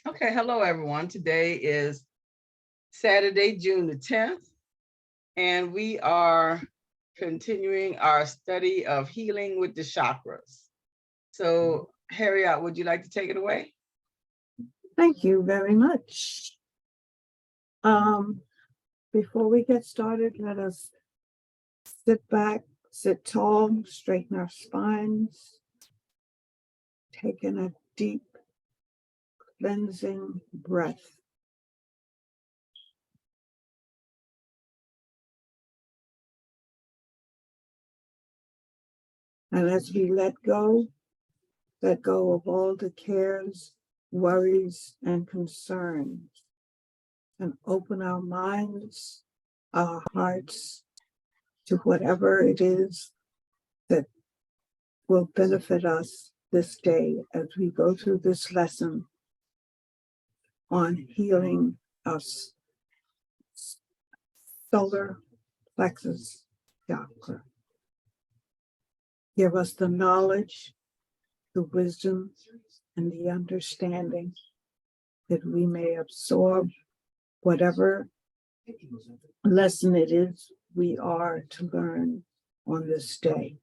Okay, hello everyone. Today is Saturday, June the 10th, and we are continuing our study of healing with the chakras. So, Harriott, would you like to take it away? Thank you very much. Before we get started, let us sit back, sit tall, straighten our spines, taking a deep cleansing breath. And as we let go of all the cares, worries, and concerns, and open our minds, our hearts to whatever it is that will benefit us this day as we go through this lesson on healing us solar plexus chakra. Give us the knowledge, the wisdom, and the understanding that we may absorb whatever lesson it is we are to learn on this day.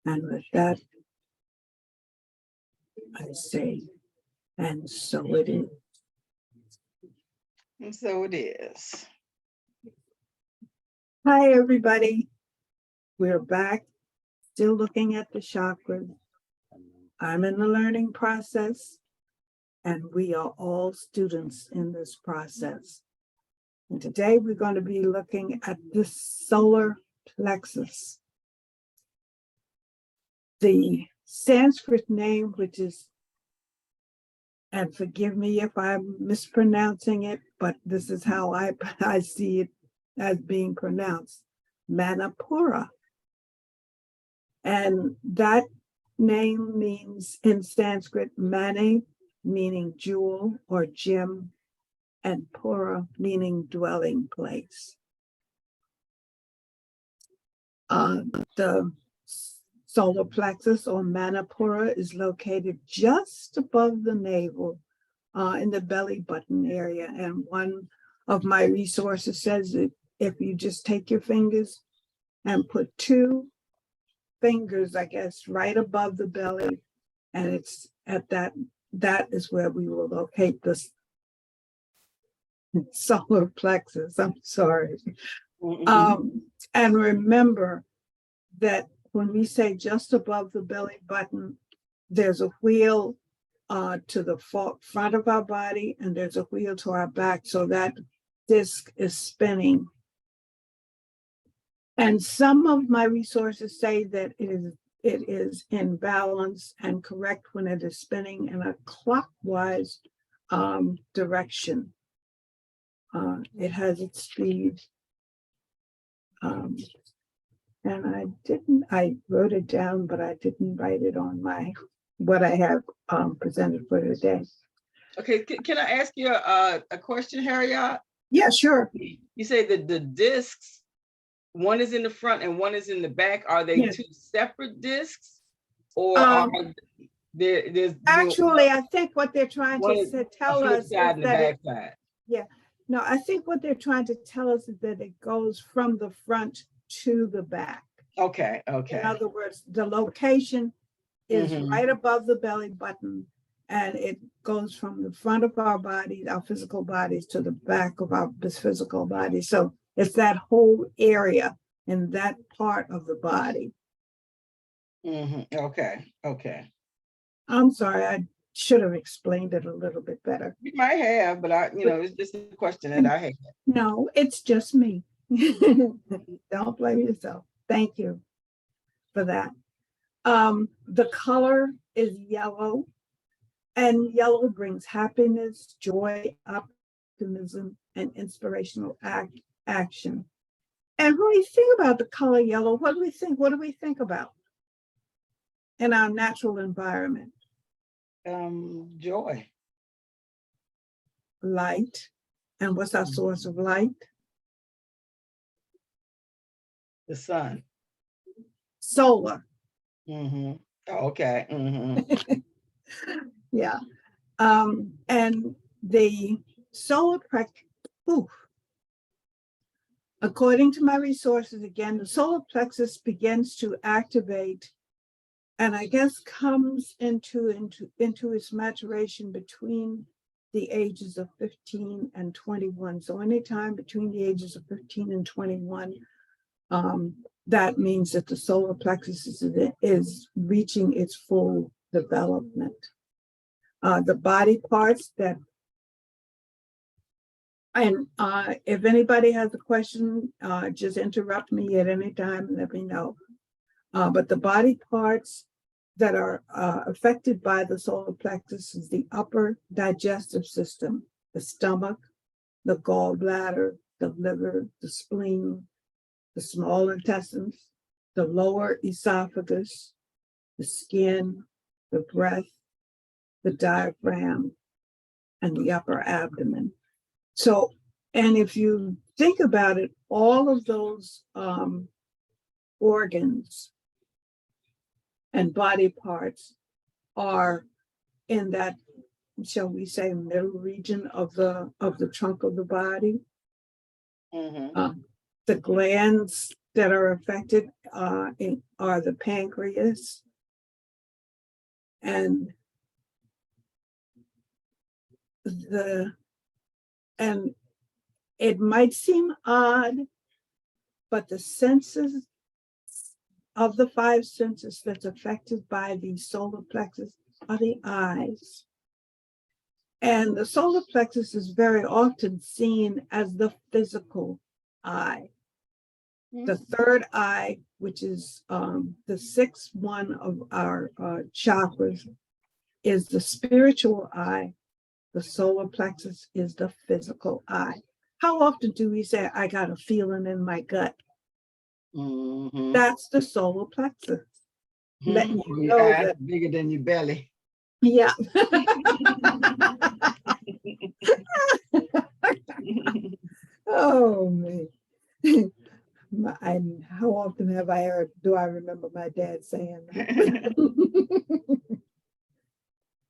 And with that, I say, and so it is. And so it is. Hi, everybody. We're back, still looking at the chakras. I'm in the learning process, and we are all students in this process. And today we're going to be looking at the solar plexus. The Sanskrit name, which is, and forgive me if I'm mispronouncing it, but this is how I see it as being pronounced, Manipura. And that name means in Sanskrit, Mani, meaning jewel or gem, and Pura, meaning dwelling place. The solar plexus or Manipura is located just above the navel in the belly button area. And one of my resources says that if you just take your fingers and put two fingers, I guess, right above the belly, and it's at that is where we will locate this solar plexus. I'm sorry. And remember that when we say just above the belly button, there's a wheel to the front of our body, and there's a wheel to our back, so that disc is spinning. And some of my resources say that it is in balance and correct when it is spinning in a clockwise direction. It has its speed. And I wrote it down, but I didn't write it on what I have presented for today. Okay, can I ask you a question, Harriott? Yeah, sure. You say that the discs, one is in the front and one is in the back. Are they two separate discs? Or are there's actually, I think what they're trying to tell us is that no, I think what they're trying to tell us is that it goes from the front to the back. Okay. In other words, the location is right above the belly button, and it goes from the front of our bodies, our physical bodies, to the back of our physical body. So it's that whole area in that part of the body. Okay. I'm sorry, I should have explained it a little bit better. You might have, but it's just a question that I had. No, it's just me. Don't blame yourself. Thank you for that. The color is yellow, and yellow brings happiness, joy, optimism, and inspirational action. And when we think about the color yellow, what do we think? What do we think about in our natural environment? Joy. Light. And what's our source of light? The sun. Solar. Okay. Yeah. And the solar plexus, according to my resources, again, the solar plexus begins to activate, and I guess comes into its maturation between the ages of 15 and 21. So anytime between the ages of 15 and 21, that means that the solar plexus is reaching its full development. The body parts that, and if anybody has a question, just interrupt me at any time and let me know. But the body parts that are affected by the solar plexus is the upper digestive system, the stomach, the gallbladder, the liver, the spleen, the small intestines, the lower esophagus, the skin, the breath, the diaphragm, and the upper abdomen. So, and if you think about it, all of those organs and body parts are in that, shall we say, middle region of the trunk of the body. The glands that are affected are the pancreas and it might seem odd, but the senses of the five senses that's affected by the solar plexus are the eyes. And the solar plexus is very often seen as the physical eye. The third eye, which is the sixth one of our chakras, is the spiritual eye. The solar plexus is the physical eye. How often do we say, I got a feeling in my gut? That's the solar plexus. Letting you know that bigger than your belly. Yeah. Oh man. How often do I remember my dad saying that?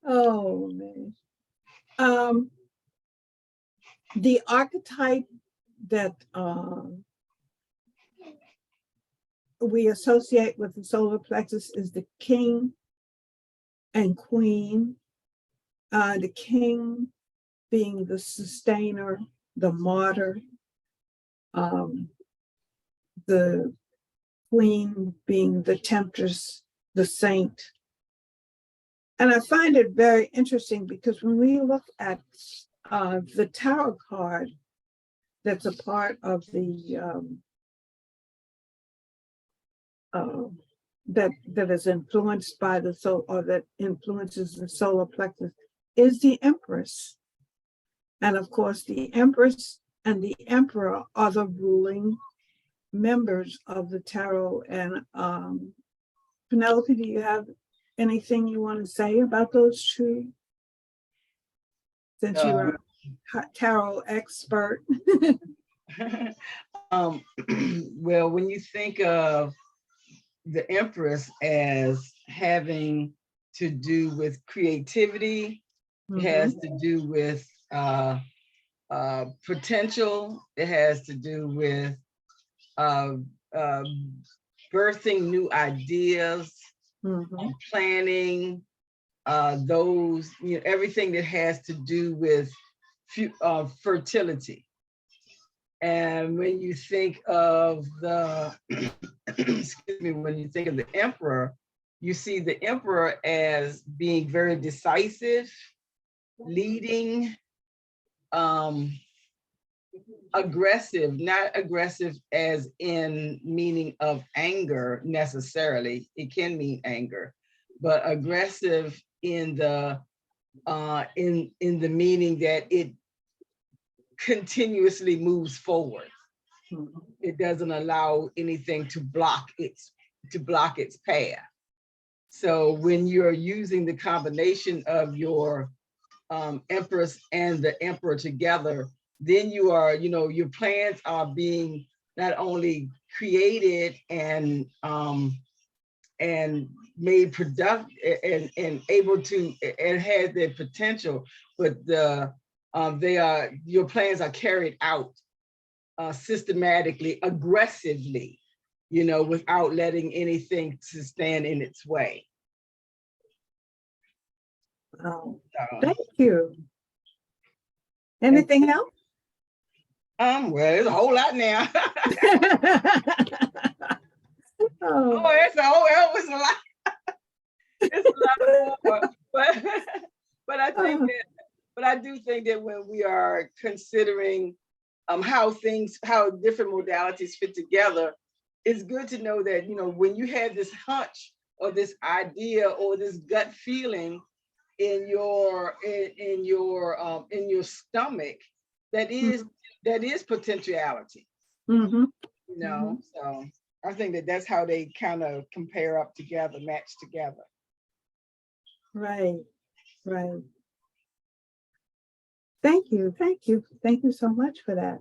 Oh man. The archetype that we associate with the solar plexus is the king and queen. The king being the sustainer, the martyr, the queen being the temptress, the saint. And I find it very interesting because when we look at the tarot card that's a part of the that is influenced by the soul, or that influences the solar plexus, is the Empress. And of course, the Empress and the Emperor are the ruling members of the tarot. And Penelope, do you have anything you want to say about those two? Since you're a tarot expert. Well, when you think of the Empress as having to do with creativity, it has to do with potential, it has to do with birthing new ideas, planning, those, everything that has to do with fertility. And when you think of the, excuse me, when you think of the emperor, you see the emperor as being very decisive, leading, aggressive, not aggressive as in meaning of anger necessarily. It can mean anger, but aggressive in the meaning that it continuously moves forward. It doesn't allow anything to block its path. So when you're using the combination of your Empress and the Emperor together, then you are, your plans are being not only created and made productive and able to and had the potential, but your plans are carried out systematically, aggressively, without letting anything to stand in its way. Oh, thank you. Anything else? Well, there's a whole lot now. Oh, It was a lot. It's a lot more, but I think that, but I do think that when we are considering how different modalities fit together, it's good to know that, when you have this hunch or this idea or this gut feeling in your stomach, that is potentiality. mm-hmm. So I think that that's how they kind of compare up together, match together. Right. Thank you so much for that.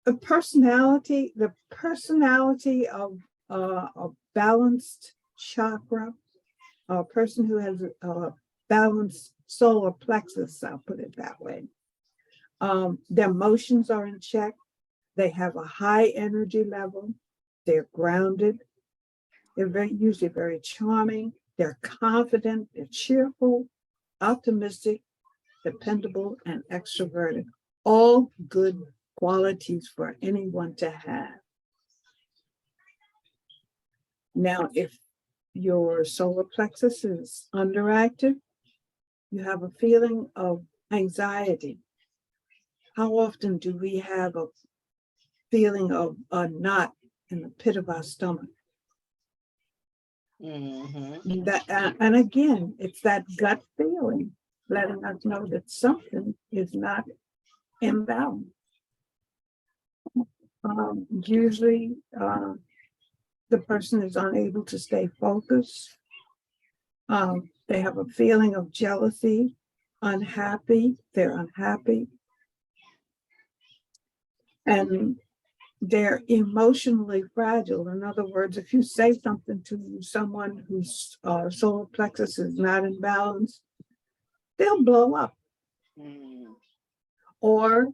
The personality of a balanced chakra, a person who has a balanced solar plexus, I'll put it that way. Their emotions are in check. They have a high energy level. They're grounded. They're usually very charming. They're confident. They're cheerful, optimistic, dependable, and extroverted. All good qualities for anyone to have. Now, if your solar plexus is underactive, you have a feeling of anxiety. How often do we have a feeling of a knot in the pit of our stomach? Mm-hmm. And again, it's that gut feeling letting us know that something is not in balance. Usually, the person is unable to stay focused. They have a feeling of jealousy, unhappy. They're unhappy. And they're emotionally fragile. In other words, if you say something to someone whose solar plexus is not in balance, they'll blow up. Mm. Or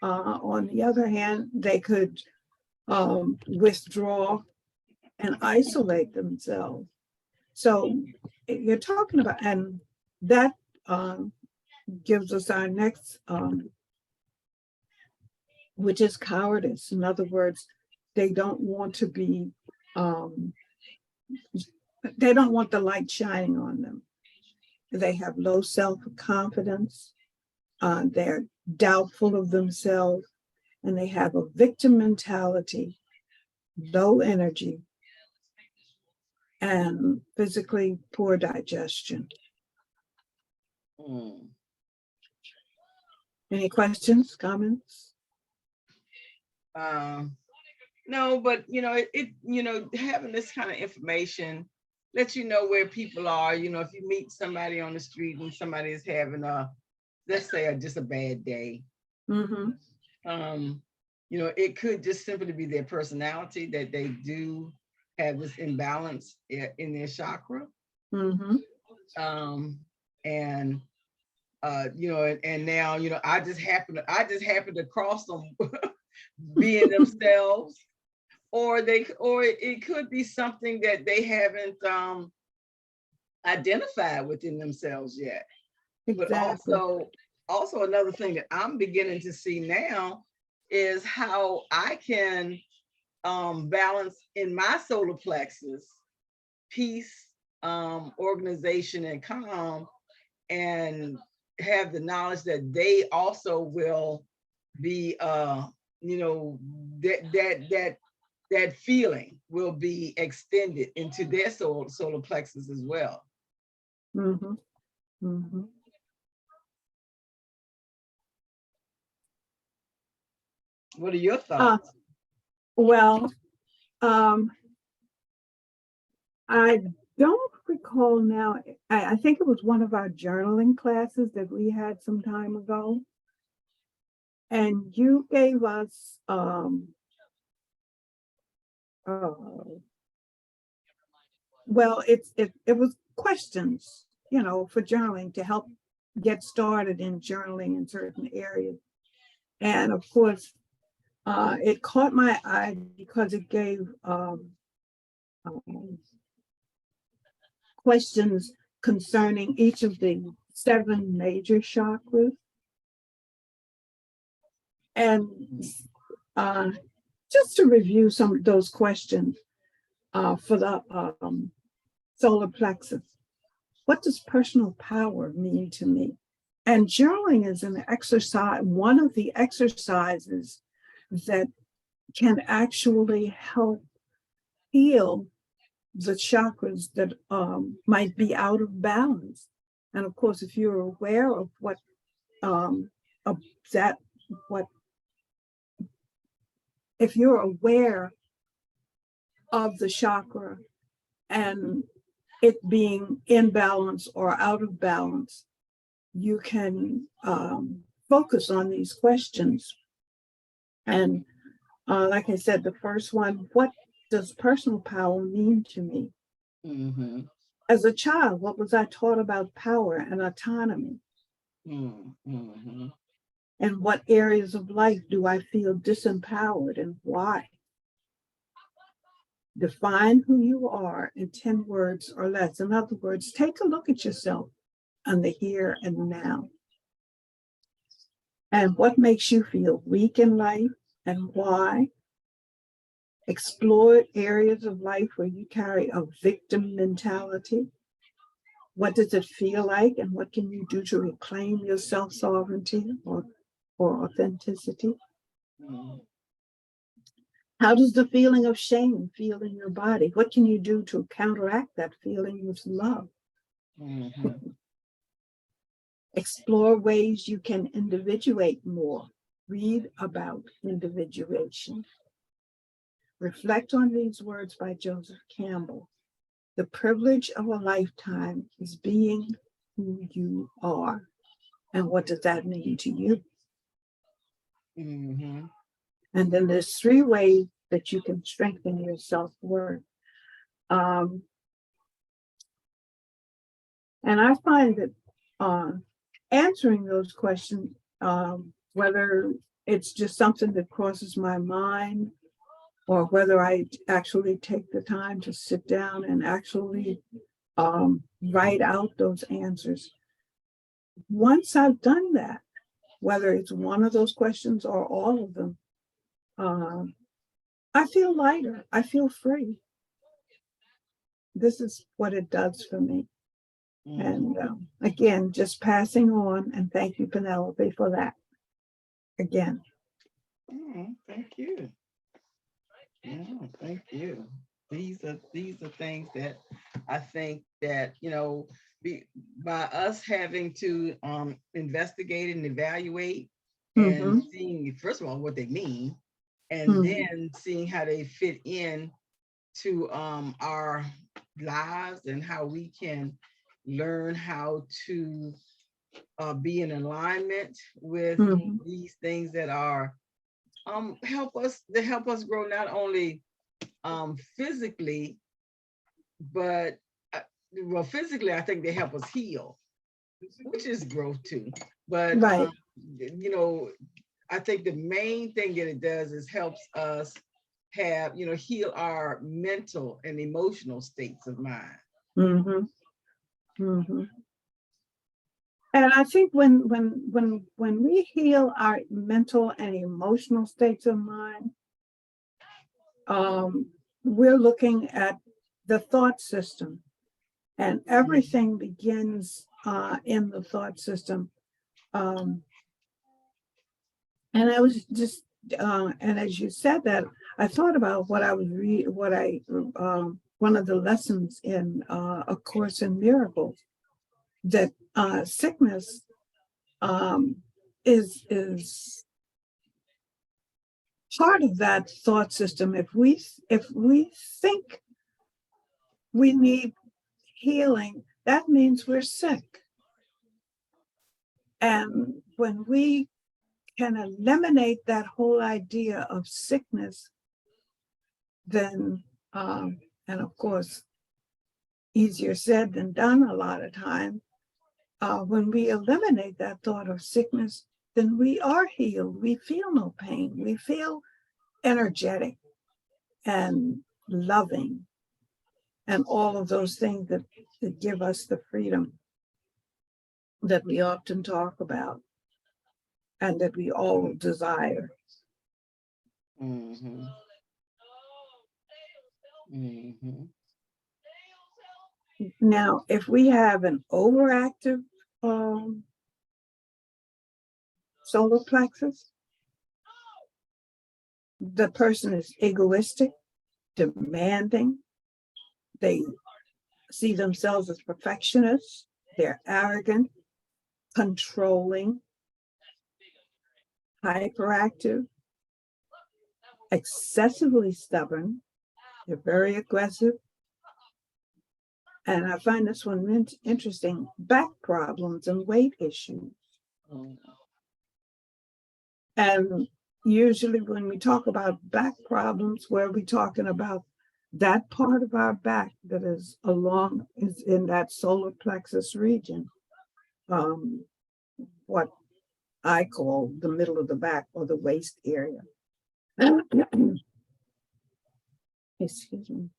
on the other hand, they could withdraw and isolate themselves. So you're talking about, and that gives us our next, which is cowardice. In other words, they don't want to be, they don't want the light shining on them. They have low self-confidence. They're doubtful of themselves, and they have a victim mentality, low energy, and physically poor digestion. Mm. Any questions, comments? No, but having this kind of information lets you know where people are. If you meet somebody on the street and somebody is having let's say just a bad day, Mm-hmm. It could just simply be their personality, that they do have this imbalance in their chakra. Mm-hmm. And and now I just happen to cross them being themselves, or it could be something that they haven't identified within themselves yet. Exactly. But also another thing that I'm beginning to see now is how I can balance in my solar plexus peace, organization, and calm, and have the knowledge that they also will be that feeling will be extended into their solar plexus as well. Mm-hmm. Mm-hmm. What are your thoughts? Well, I don't recall now. I think it was one of our journaling classes that we had some time ago. And you gave us well, it was questions, for journaling to help get started in journaling in certain areas. And of course, it caught my eye because it gave questions concerning each of the 7 major chakras. And just to review some of those questions for the solar plexus. What does personal power mean to me? And journaling is an exercise, one of the exercises that can actually help heal the chakras that might be out of balance. And of course, if you're aware of what if you're aware of the chakra and it being in balance or out of balance, you can focus on these questions. And like I said, the first one, what does personal power mean to me? Mm-hmm. As a child, what was I taught about power and autonomy? Mm-hmm. And what areas of life do I feel disempowered and why? Define who you are in 10 words or less. In other words, take a look at yourself on the here and the now. And what makes you feel weak in life and why? Explore areas of life where you carry a victim mentality. What does it feel like and what can you do to reclaim your self-sovereignty or authenticity? Mm-hmm. How does the feeling of shame feel in your body? What can you do to counteract that feeling with love? Mm-hmm. Explore ways you can individuate more. Read about individuation. Reflect on these words by Joseph Campbell. The privilege of a lifetime is being who you are. And what does that mean to you? Mm-hmm. And then there's 3 ways that you can strengthen your self-worth. And I find that answering those questions, whether it's just something that crosses my mind or whether I actually take the time to sit down and actually write out those answers. Once I've done that, whether it's one of those questions or all of them, I feel lighter. I feel free. This is what it does for me. Mm-hmm. And again, just passing on, and thank you, Penelope, for that. Again. Thank you. Yeah, thank you. These are things that I think that by us having to investigate and evaluate and seeing first of all what they mean, and then seeing how they fit in to our lives and how we can learn how to be in alignment with these things that are help us grow not only physically, but physically I think they help us heal, which is growth too. But right. I think the main thing that it does is helps us have heal our mental and emotional states of mind. And I think when we heal our mental and emotional states of mind, we're looking at the thought system, and everything begins in the thought system. And I was just, and as you said that, I thought about what I was one of the lessons in A Course in Miracles, that sickness is part of that thought system. If we think we need healing, that means we're sick. And when we can eliminate that whole idea of sickness, then and of course easier said than done a lot of time. When we eliminate that thought of sickness, then we are healed. We feel no pain. We feel energetic and loving and all of those things that give us the freedom that we often talk about and that we all desire. Mm-hmm. Mm-hmm. Now, if we have an overactive solar plexus, the person is egoistic, demanding, they see themselves as perfectionists, they're arrogant, controlling, hyperactive, excessively stubborn, they're very aggressive. And I find this one interesting, back problems and weight issues. Mm-hmm. And usually when we talk about back problems, where we're talking about that part of our back that is in that solar plexus region, what I call the middle of the back or the waist area. Excuse me.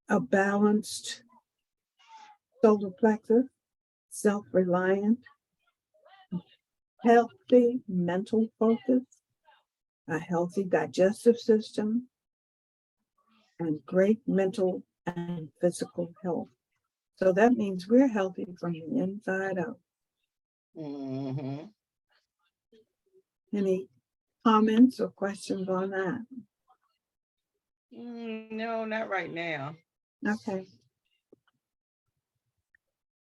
A balanced solar plexus, self-reliant, healthy mental focus, a healthy digestive system, and great mental and physical health. So that means we're healthy from the inside out. Mm-hmm. Any comments or questions on that? No, not right now. Okay.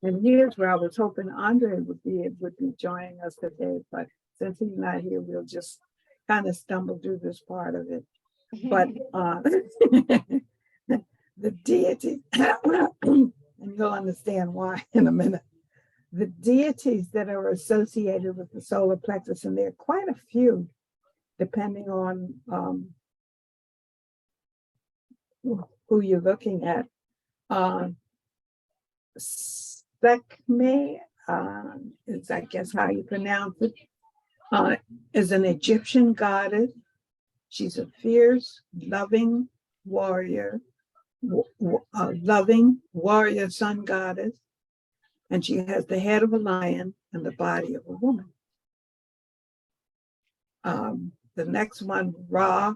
And here's where I was hoping Andre would be joining us today, but since he's not here, we'll just kind of stumble through this part of it. But the deity, and you'll understand why in a minute. The deities that are associated with the solar plexus, and there are quite a few, depending on who you're looking at. Sekhmet is, I guess, how you pronounce it, is an Egyptian goddess. She's a fierce, loving warrior, sun goddess, and she has the head of a lion and the body of a woman. The next one, Ra,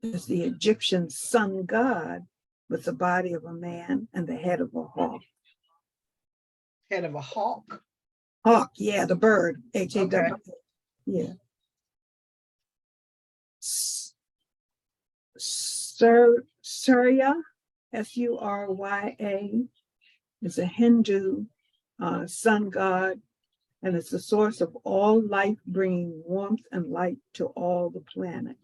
is the Egyptian sun god with the body of a man and the head of a hawk. Head of a hawk? Hawk, yeah, the bird, H-A-W. Okay. Yeah. Surya, Surya, is a Hindu sun god, and it's the source of all life, bringing warmth and light to all the planet.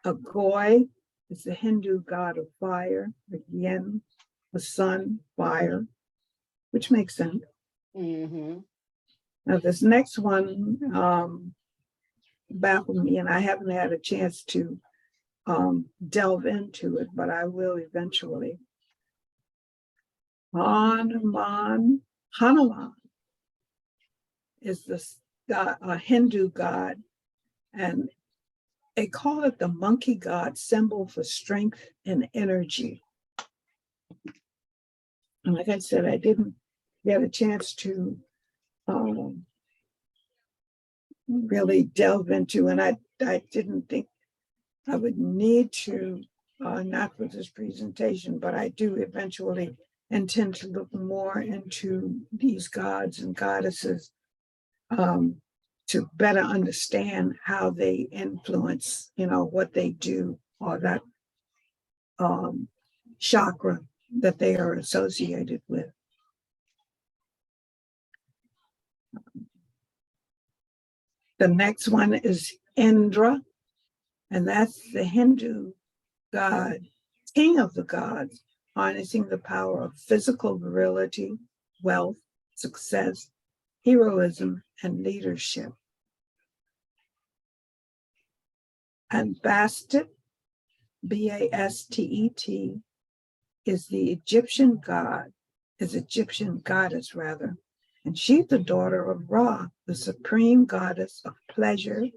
Agoi is the Hindu god of fire, again, the sun, fire, which makes sense. Mm-hmm. Now, this next one baffled me, and I haven't had a chance to delve into it, but I will eventually. Hanuman is a Hindu god, and they call it the monkey god, symbol for strength and energy. And like I said, I didn't get a chance to really delve into, and I didn't think I would need to, not for this presentation, but I do eventually intend to look more into these gods and goddesses to better understand how they influence, what they do, or that chakra that they are associated with. The next one is Indra, and that's the Hindu god, king of the gods, harnessing the power of physical virility, wealth, success, heroism, and leadership. And Bastet, Bastet, is the Egyptian goddess rather. And she's the daughter of Ra, the supreme goddess of pleasure,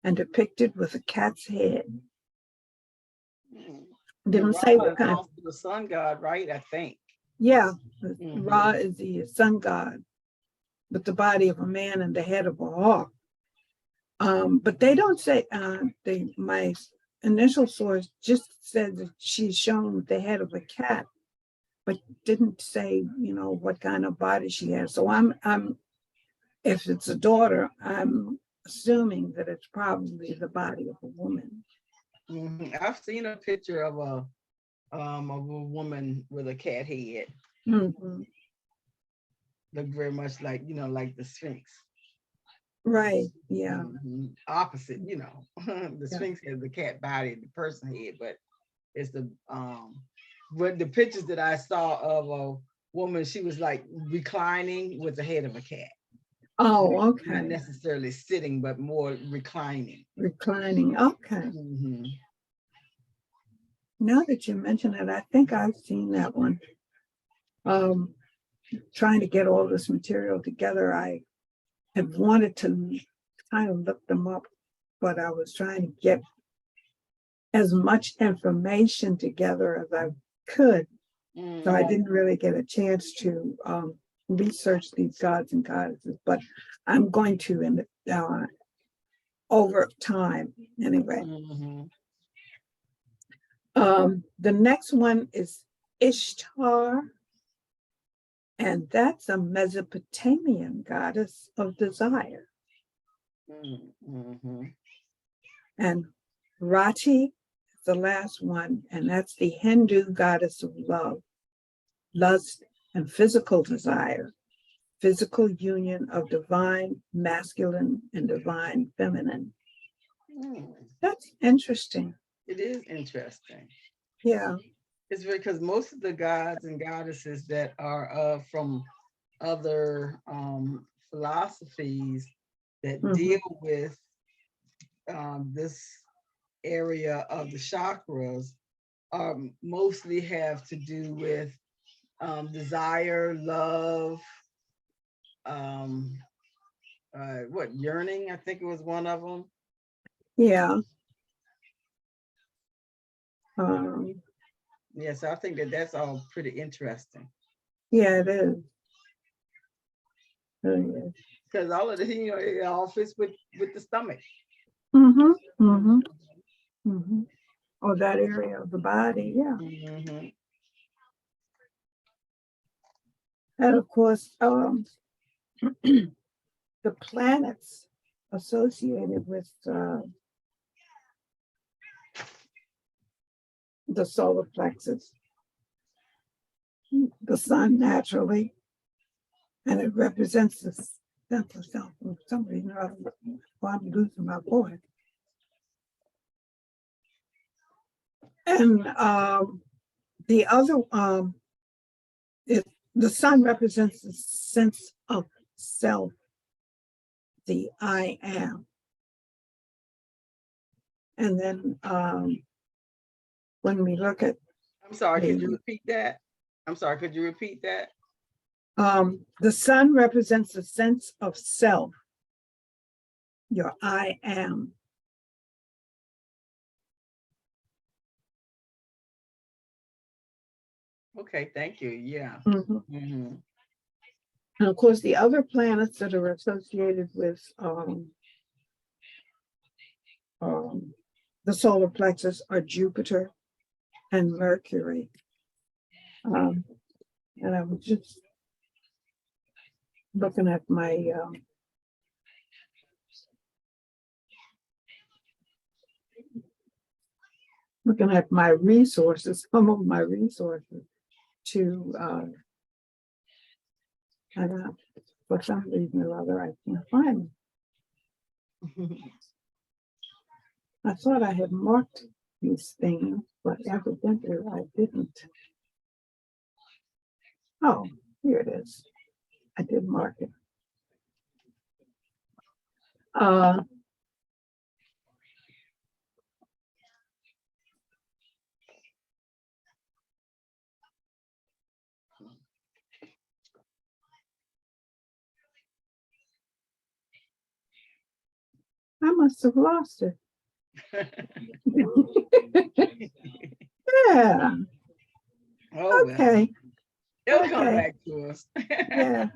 and depicted with a cat's head. Didn't say what kind. Also the sun god, right? I think. Yeah, Ra is the sun god with the body of a man and the head of a hawk. But they don't say, my initial source just said that she's shown with the head of a cat, but didn't say, what kind of body she has. So I'm if it's a daughter, I'm assuming that it's probably the body of a woman. I've seen a picture of a woman with a cat head. Look very much like, like the Sphinx. Right. Yeah. Opposite, the Sphinx has the cat body, the person head, but it's the pictures that I saw of a woman, she was like reclining with the head of a cat. Oh, okay. Not necessarily sitting, but more reclining. Reclining. Okay. Now that you mention it, I think I've seen that one. Trying to get all this material together, I had wanted to kind of look them up, but I was trying to get as much information together as I could. So I didn't really get a chance to research these gods and goddesses, but I'm going to in over time anyway. The next one is Ishtar, and that's a Mesopotamian goddess of desire. And Rati is the last one, and that's the Hindu goddess of love, lust, and physical desire, physical union of divine masculine and divine feminine. That's interesting. It is interesting. Yeah. It's because most of the gods and goddesses that are from other philosophies that deal with this area of the chakras mostly have to do with desire, love, yearning, I think it was one of them. Yeah. Yeah, so I think that's all pretty interesting. Yeah, it is. It is. Because all of the, it all fits with the stomach. Or that area of the body, yeah. And of course, the planets associated with the solar plexus, the sun naturally, and it represents the sense of self. For some reason, I'm losing my voice. And the other, the sun represents the sense of self, the I am. And then when we look at, I'm sorry, could you repeat that? Could you repeat that? The sun represents the sense of self, your I am. Okay, thank you. Yeah. And of course, the other planets that are associated with the solar plexus are Jupiter and Mercury. And I was just looking at my resources, some of my resources to, and for some reason or other, I can't find them. I thought I had marked these things, but evidently I didn't. Oh, here it is. I did mark it. must have lost it. Yeah. Oh, well, Okay. it'll come Okay. back to us. Yeah.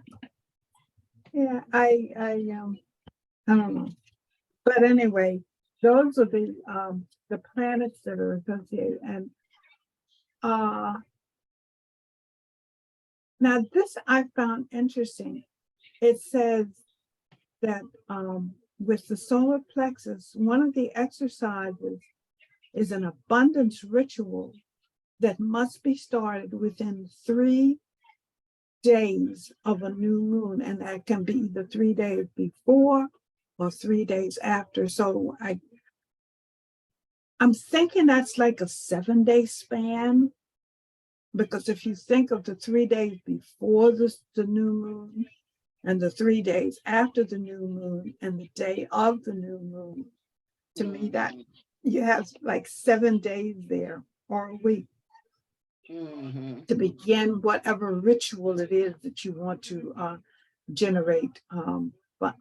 Yeah. I don't know. But anyway, those are the planets that are associated. And now this I found interesting. It says that with the solar plexus, one of the exercises is an abundance ritual that must be started within 3 days of a new moon, and that can be either 3 days before or 3 days after. So I'm thinking that's like a 7-day span, because if you think of the 3 days before the new moon and the 3 days after the new moon and the day of the new moon, to me that you have like 7 days there or a week to begin whatever ritual it is that you want to generate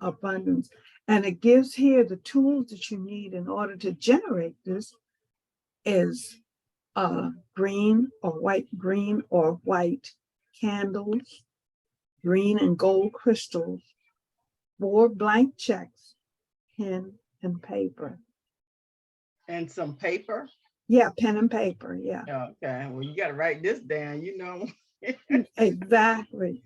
abundance. And it gives here the tools that you need in order to generate this is green or white candles, green and gold crystals, 4 blank checks, pen and paper. And some paper. Yeah, pen and paper. Yeah. Okay. Well, you got to write this down, you know. Exactly.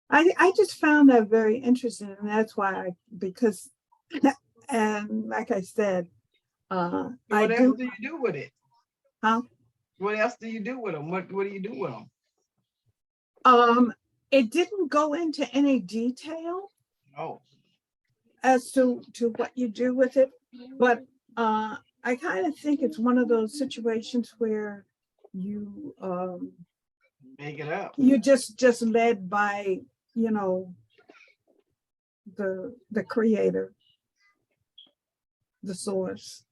I just found that very interesting, and that's why because and like I said, What else do you do with it? Huh? What else do you do with them? What do you do with them? It didn't go into any detail as to what you do with it, but I kind of think it's one of those situations where you make it up. You just led by, you know, the creator, the source,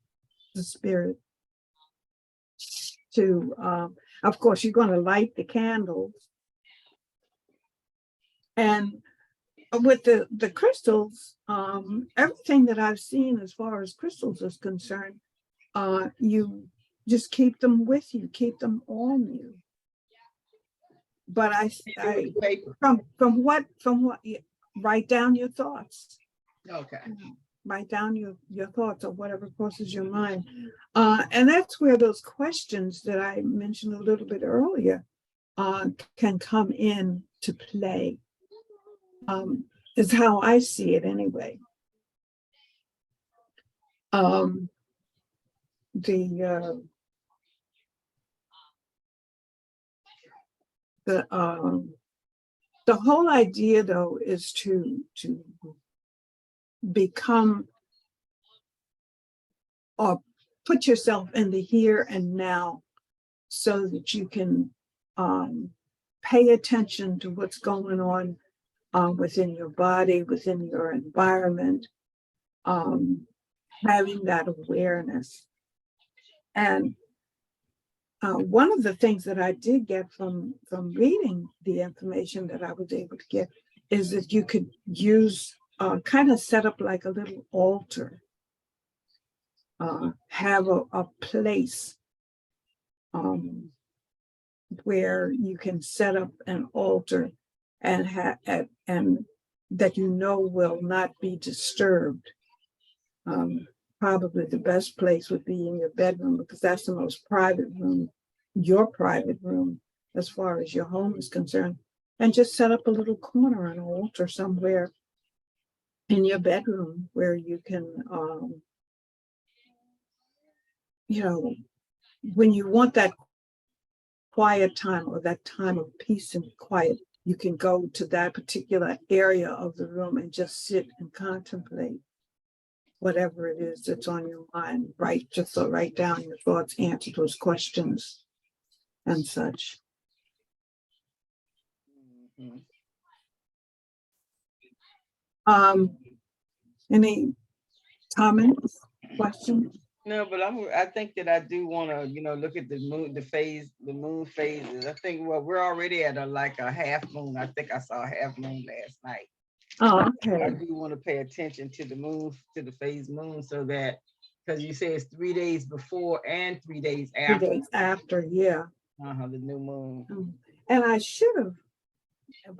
the spirit. To of course you're going to light the candles, and with the crystals, everything that I've seen as far as crystals is concerned, you just keep them with you, keep them on you. But I from what write down your thoughts. Okay. Write down your thoughts or whatever crosses your mind. And that's where those questions that I mentioned a little bit earlier can come in to play. Is how I see it anyway. The whole idea though is to become or put yourself in the here and now so that you can pay attention to what's going on within your body, within your environment, having that awareness. And one of the things that I did get from reading the information that I was able to get is that you could use, kind of set up like a little altar, have a place where you can set up an altar and and that you know will not be disturbed. Probably the best place would be in your bedroom, because that's the most private room, your private room, as far as your home is concerned. And just set up a little corner, an altar somewhere in your bedroom where you can, you know, when you want that quiet time or that time of peace and quiet, you can go to that particular area of the room and just sit and contemplate whatever it is that's on your mind. Write down your thoughts, answer those questions and such. Any comments, questions? No, but I think that I do want to, you know, look at the moon, the moon phases. I think, well, we're already at like a half moon. I think I saw a half moon last night. Oh, I okay. do want to pay attention to the moon, to the phase moon, so that, because you say it's 3 days before and 3 days 2 after days after, yeah. the new moon. And I should have,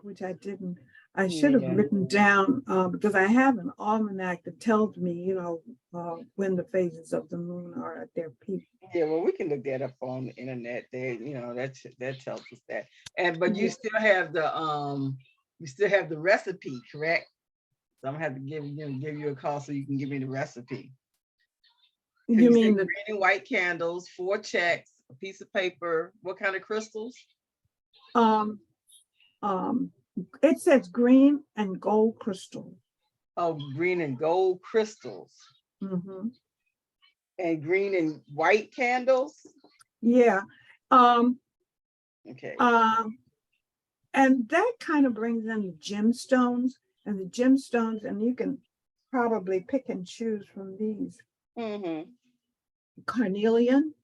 which I didn't, I should have Yeah. written down, because I have an almanac that tells me, you know, when the phases of the moon are at their peak. Yeah, well, we can look that up on the internet. There, you know, that tells us that. And but you still have the recipe, correct? So I'm gonna have to give you a call so you can give me the recipe. You You mean said the green and white candles, 4 checks, a piece of paper. What kind of crystals? um it says green and gold crystal. Oh, green and gold crystals. Mm-hmm. And green and white candles. Yeah. Okay. And that kind of brings in the gemstones, and you can probably pick and choose from these. Mm-hmm. Carnelian,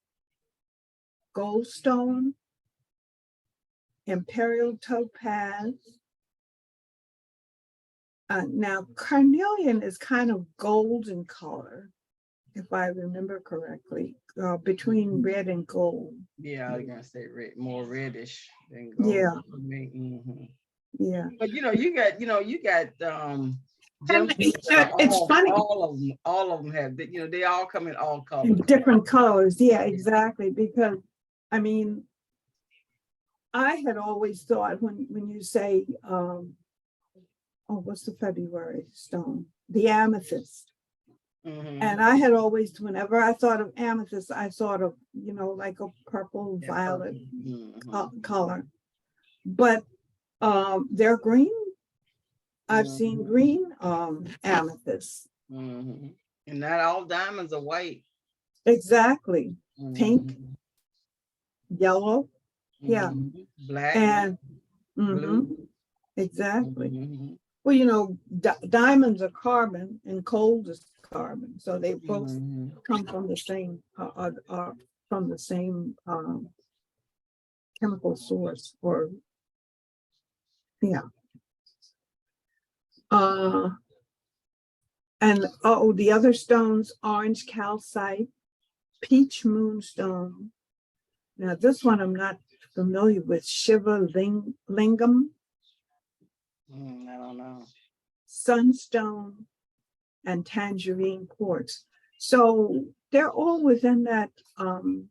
goldstone, imperial topaz. Now, carnelian is kind of gold in color, if I remember correctly, between red and gold. Yeah, I was gonna say red, more reddish than gold. Yeah. Mm-hmm. Yeah. But you got And it's funny. All of them have, they all come in all colors. Different colors. Yeah, exactly. Because, I mean, I had always thought when you say, what's the February stone? The amethyst. Mm-hmm. And I had always, whenever I thought of amethyst, I thought of, like a purple, violet color. But they're green. I've seen green amethyst. Mm-hmm. And not all diamonds are white. Exactly. Pink, yellow, yeah. Black, and blue. Exactly. Well, diamonds are carbon and gold is carbon, so they both come from the same chemical source, or yeah. And the other stones: orange calcite, peach moonstone. Now this one I'm not familiar with. Shiva lingam. I don't know. Sunstone, and tangerine quartz. So they're all within that. So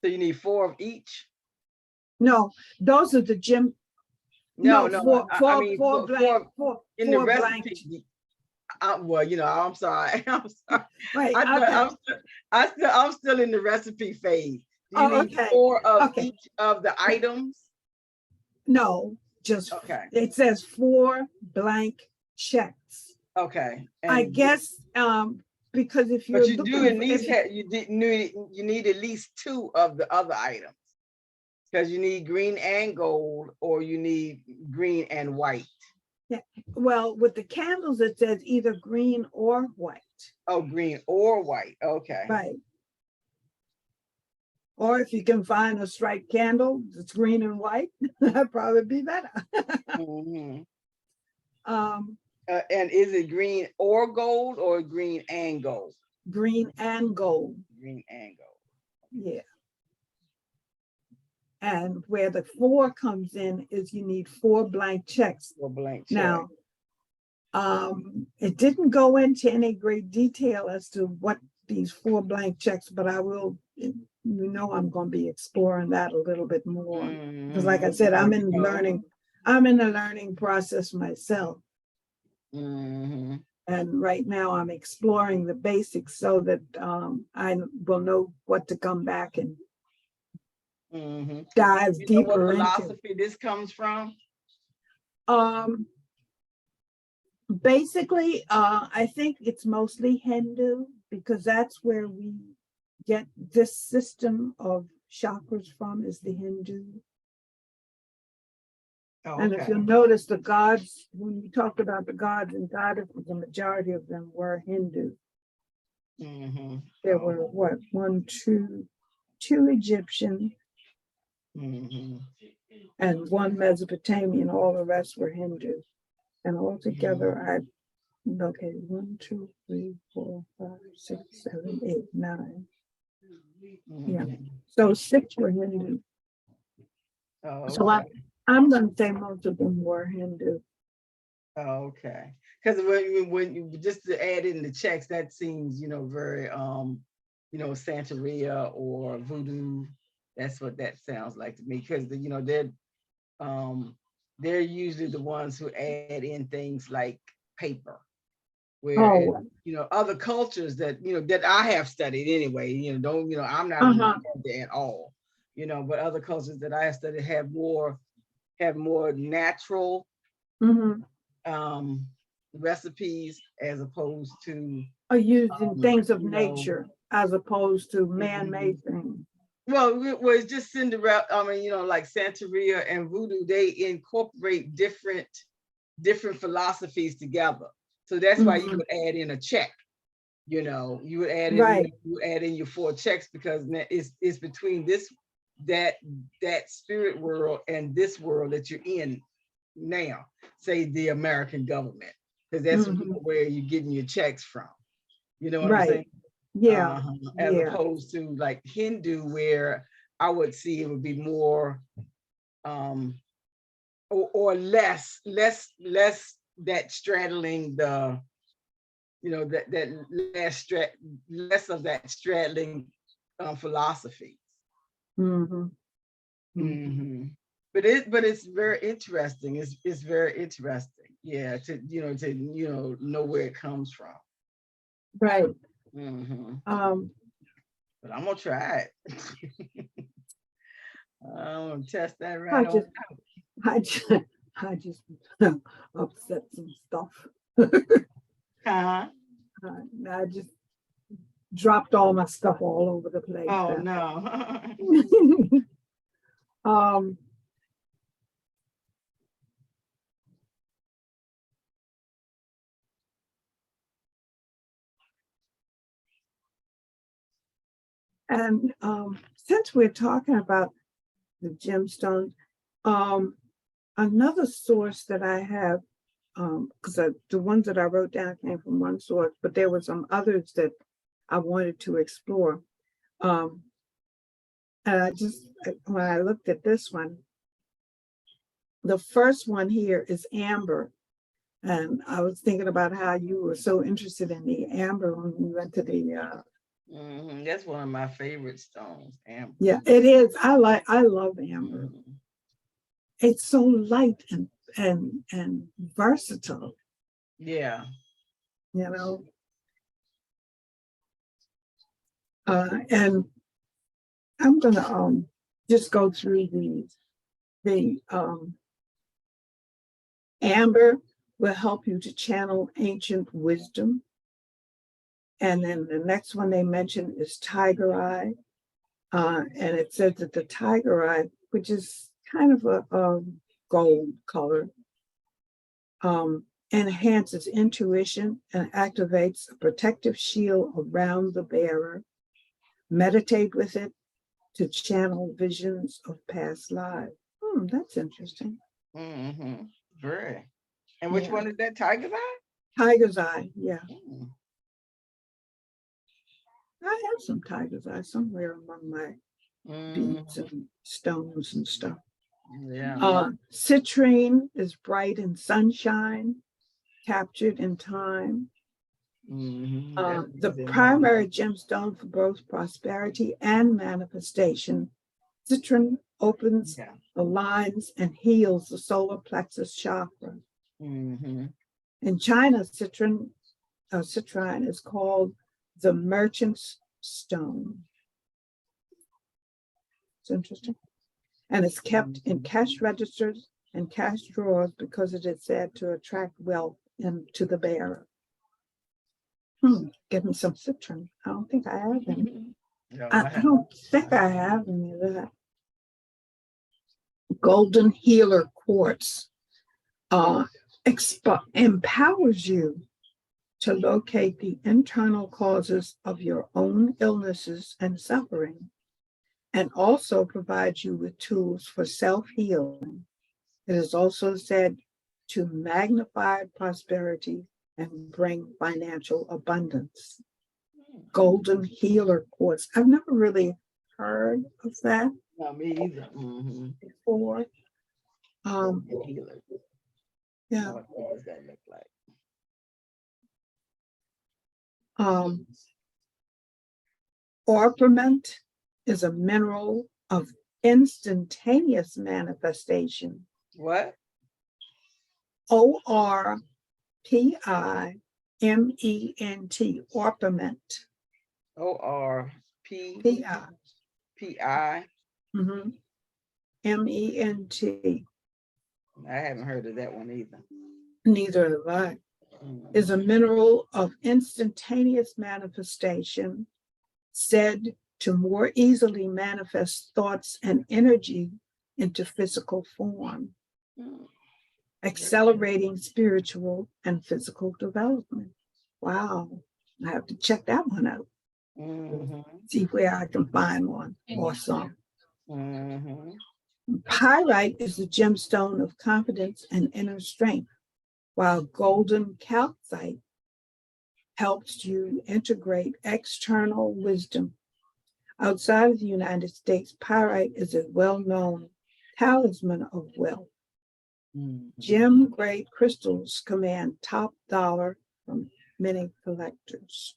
you need 4 of each? No, those are the gem. No, Four blank. In the recipe. Well, I'm sorry. I'm sorry. Right. I'm still in the recipe phase. Do you need okay. 4 of each of the items? No, just It says 4 blank checks. Okay. And I guess because if you're but you looking, do at least you need at least 2 of the other items, because you need green and gold, or you need green and white. Yeah. Well, with the candles, it says either green or white. Oh, green or white. Okay. Right. Or if you can find a striped candle that's green and white, that'd probably be better. And is it green or gold, or green and gold? Green and gold. Green and gold. Yeah. And where the 4 comes in is you need 4 blank checks. 4 blank checks. Now, it didn't go into any great detail as to what these 4 blank checks, but I will, I'm going to be exploring that a little bit more. Because like I said, I'm in the learning process myself. And right now I'm exploring the basics so that I will know what to come back and dive deeper what philosophy this comes from? Basically, I think it's mostly Hindu, because that's where we get this system of chakras from, is the Hindu. And if you'll notice, the gods, when we talked about the gods and goddesses, the majority of them were Hindu. There were two Egyptian, and one Mesopotamian. All the rest were Hindu. And altogether, I located 1, 2, 3, 4, 5, 6, 7, 8, 9. Yeah. So 6 were Hindu. Oh, So I'm going to say most of them were Hindu. okay. Because when you just to add in the checks, that seems, very, Santeria or voodoo. That's what that sounds like to me. Because they're usually the ones who add in things like paper. Whereas, Oh, other cultures that that I have studied anyway, I'm not there at all, but other cultures that I have studied have more natural recipes as opposed to are using things of nature as opposed to man-made things. Well, it's just Cinderella. I mean, like Santeria and Voodoo, they incorporate different philosophies together. So that's why you would add in a check. You would add in, right. You add in your 4 checks because it's between that spirit world and this world that you're in now. Say the American government, because that's where you're getting your checks from. You know what I'm saying? Yeah. As opposed to like Hindu, where I would see it would be more or less that straddling the less of that straddling philosophy. But it's very interesting. It's very interesting. Yeah, to know where it comes from. Right. But I'm gonna try it. I'm gonna test that right on. I just upset some stuff. I just dropped all my stuff all over the place. Oh no. And since we're talking about the gemstones, another source that I have, because the ones that I wrote down came from one source, but there were some others that I wanted to explore. And when I looked at this one, the first one here is amber. And I was thinking about how you were so interested in the amber when we went to the that's one of my favorite stones, amber. Yeah, it is. I love amber. It's so light and versatile. Yeah. And I'm gonna just go through these. The amber will help you to channel ancient wisdom. And then the next one they mention is tiger eye. And it says that the tiger eye, which is kind of a gold color, enhances intuition and activates a protective shield around the bearer. Meditate with it to channel visions of past lives. That's interesting. Great. And which one is that? Tiger's eye? Tiger's eye, yeah. I have some tiger's eye somewhere among my beads and stones and stuff. Yeah. Citrine is bright in sunshine, captured in time. The primary gemstone for both prosperity and manifestation. Citrine opens, aligns, and heals the solar plexus chakra. In China, citrine is called the merchant's stone. It's interesting. And it's kept in cash registers and cash drawers because it is said to attract wealth into the bearer. Give me some citrine. I don't think I have any. I don't think I have any of that. Golden healer quartz empowers you to locate the internal causes of your own illnesses and suffering and also provides you with tools for self-healing. It is also said to magnify prosperity and bring financial abundance. Golden healer quartz. I've never really heard of that No, me either. Mm-hmm. before. Healer. Yeah. What does that look like? Orpiment is a mineral of instantaneous manifestation. What? ORPIMENT, orpiment. ORP PI. PI. MENT. I haven't heard of that one either. Neither have I. Is a mineral of instantaneous manifestation, said to more easily manifest thoughts and energy into physical form, accelerating spiritual and physical development. Wow, I have to check that one out. See where I can find one or some. Pyrite is the gemstone of confidence and inner strength, while golden calcite helps you integrate external wisdom. Outside of the United States, pyrite is a well-known talisman of wealth. Gem grade crystals command top dollar from many collectors.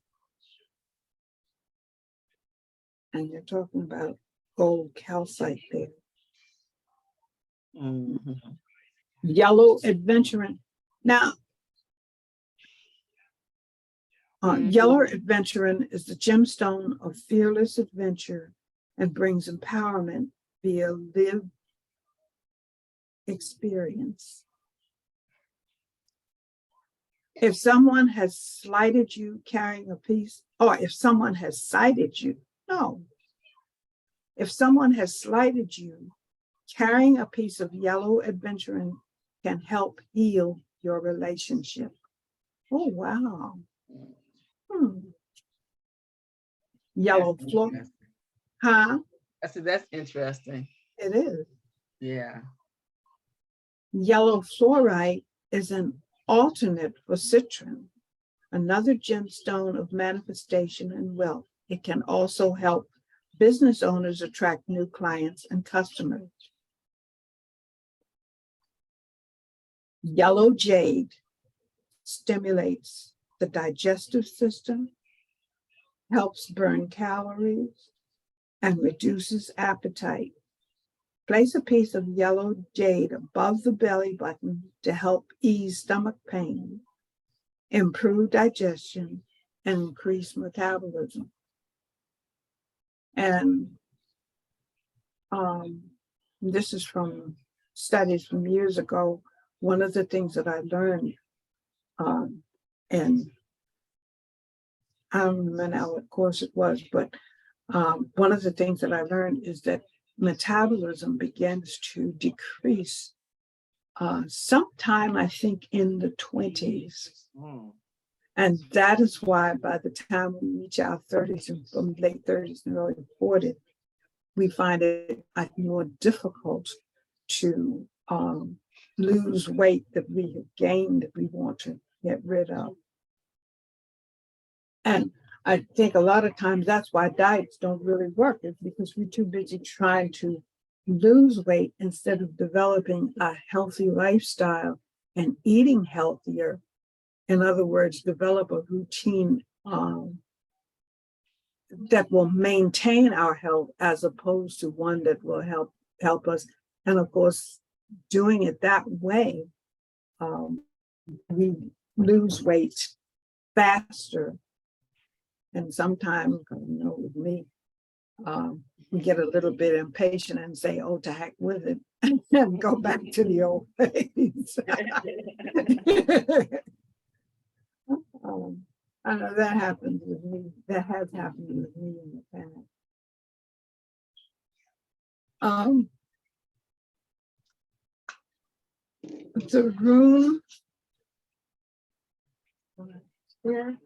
And you're talking about gold calcite there. Yellow adventuring. Now, yellow adventuring is the gemstone of fearless adventure and brings empowerment via lived experience. If someone has slighted you carrying a piece, or if someone has cited you, no. If someone has slighted you, carrying a piece of yellow adventuring can help heal your relationship. Oh, wow. Yellow floor. Huh? I said, that's interesting. It is. Yeah. Yellow fluorite is an alternate for citron, another gemstone of manifestation and wealth. It can also help business owners attract new clients and customers. Yellow jade stimulates the digestive system, helps burn calories, and reduces appetite. Place a piece of yellow jade above the belly button to help ease stomach pain, improve digestion, and increase metabolism. And this is from studies from years ago. One of the things that I learned, and I don't remember now what course it was, but one of the things that I learned is that metabolism begins to decrease sometime, I think, in the 20s. And that is why by the time we reach our 30s and from late 30s and early 40s, we find it more difficult to lose weight that we have gained that we want to get rid of. And I think a lot of times that's why diets don't really work, is because we're too busy trying to lose weight instead of developing a healthy lifestyle and eating healthier. In other words, develop a routine that will maintain our health as opposed to one that will help us. And of course, doing it that way, we lose weight faster. And sometimes, with me, we get a little bit impatient and say, oh, to heck with it, and go back to the old ways. I know that happens with me. That has happened with me in the past. The room. Here.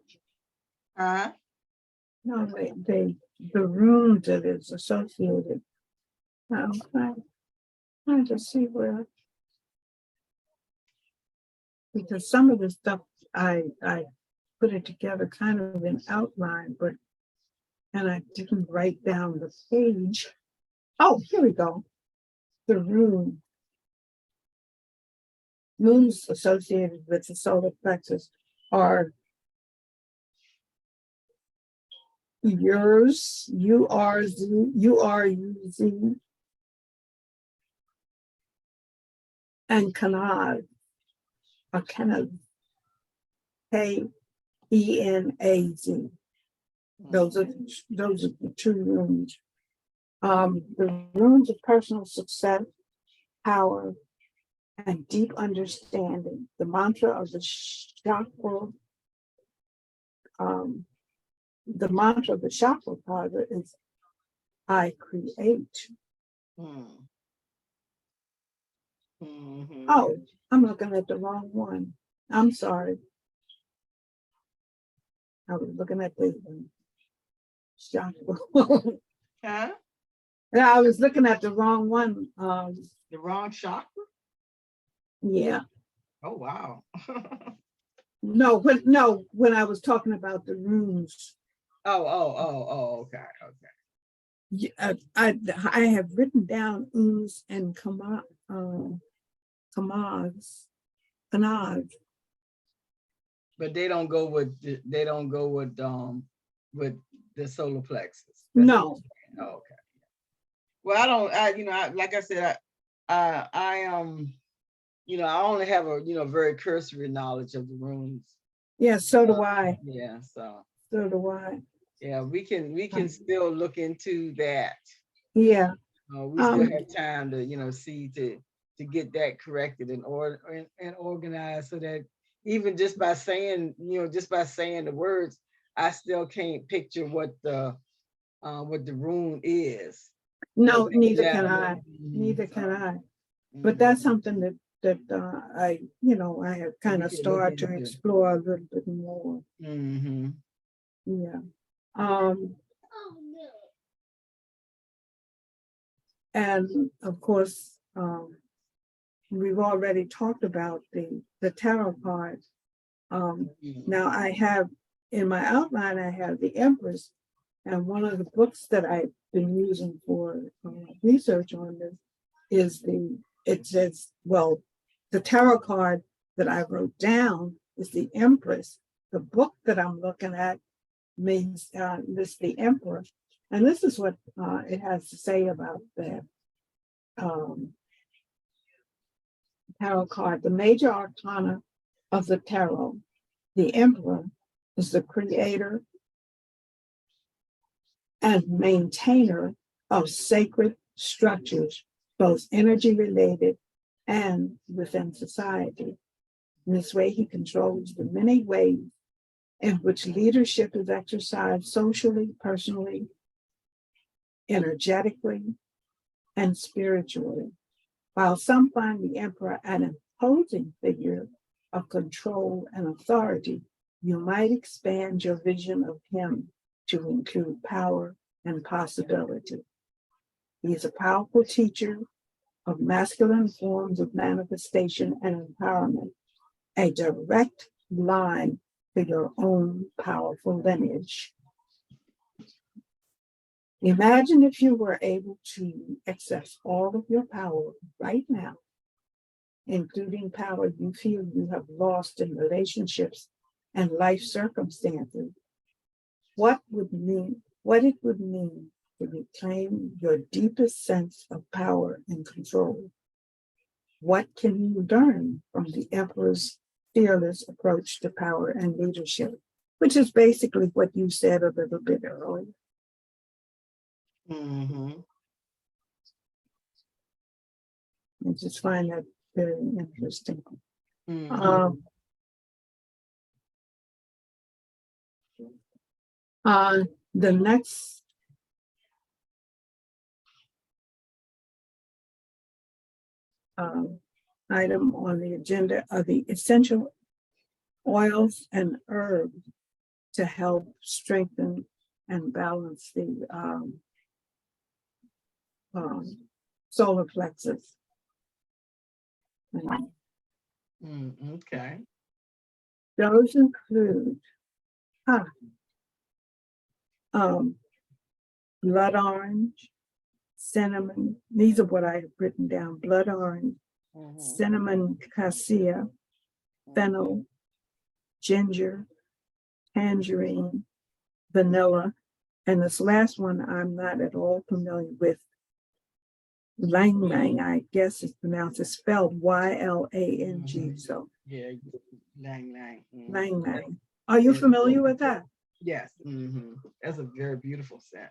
No, the room that is associated. I'm trying to see where, because some of the stuff I put it together kind of in outline, and I didn't write down the page. Oh, here we go. The rooms associated with the solar plexus are yours, URUZ, and Kanaz, or Kenaz, KENAZ. Those are the two rooms. The rooms of personal success, power, and deep understanding. The mantra of the chakra, the mantra of the chakra card is I create. Oh, I'm looking at the wrong one. I'm sorry. I was looking at the chakra. Huh? Yeah, I was looking at the wrong one. The wrong chakra? Yeah. Oh, wow. No, when I was talking about the rooms. Okay. I have written down ooze and kanaz. But they don't go with with the solar plexus. No. Okay. Well, like I said, I I only have a very cursory knowledge of the rooms. Yeah, so do I. Yeah, so do I. Yeah, we can still look into that. Yeah. We still have time to see to get that corrected and organized, so that even just by saying the words, I still can't picture what the room is. No, neither Yeah. can I. Neither can I. But that's something that I have kind of started to explore a little bit more. Yeah. And of course, we've already talked about the tarot cards. Now I have in my outline, I have the Empress, and one of the books that I've been using for research on this is the tarot card that I wrote down is the Empress. The book that I'm looking at means lists the Emperor, and this is what it has to say about the tarot card. The major arcana of the tarot, the Emperor, is the creator and maintainer of sacred structures, both energy related and within society. In this way, he controls the many ways in which leadership is exercised socially, personally, energetically, and spiritually. While some find the emperor an imposing figure of control and authority, you might expand your vision of him to include power and possibility. He is a powerful teacher of masculine forms of manifestation and empowerment, a direct line to your own powerful lineage. Imagine if you were able to access all of your power right now, including power you feel you have lost in relationships and life circumstances. What it would mean to reclaim your deepest sense of power and control. What can you learn from the Emperor's fearless approach to power and leadership, which is basically what you said a little bit earlier. I just find that very interesting. The next item on the agenda are the essential oils and herbs to help strengthen and balance the solar plexus. Okay. Those include blood orange, cinnamon. These are what I have written down: blood orange, cinnamon cassia, fennel, ginger, tangerine, vanilla, and this last one I'm not at all familiar with. Lang Lang, I guess it's pronounced, it's spelled YLANG. So Yeah, Lang Lang. Lang Lang. Are you familiar with that? Yes. That's a very beautiful scent.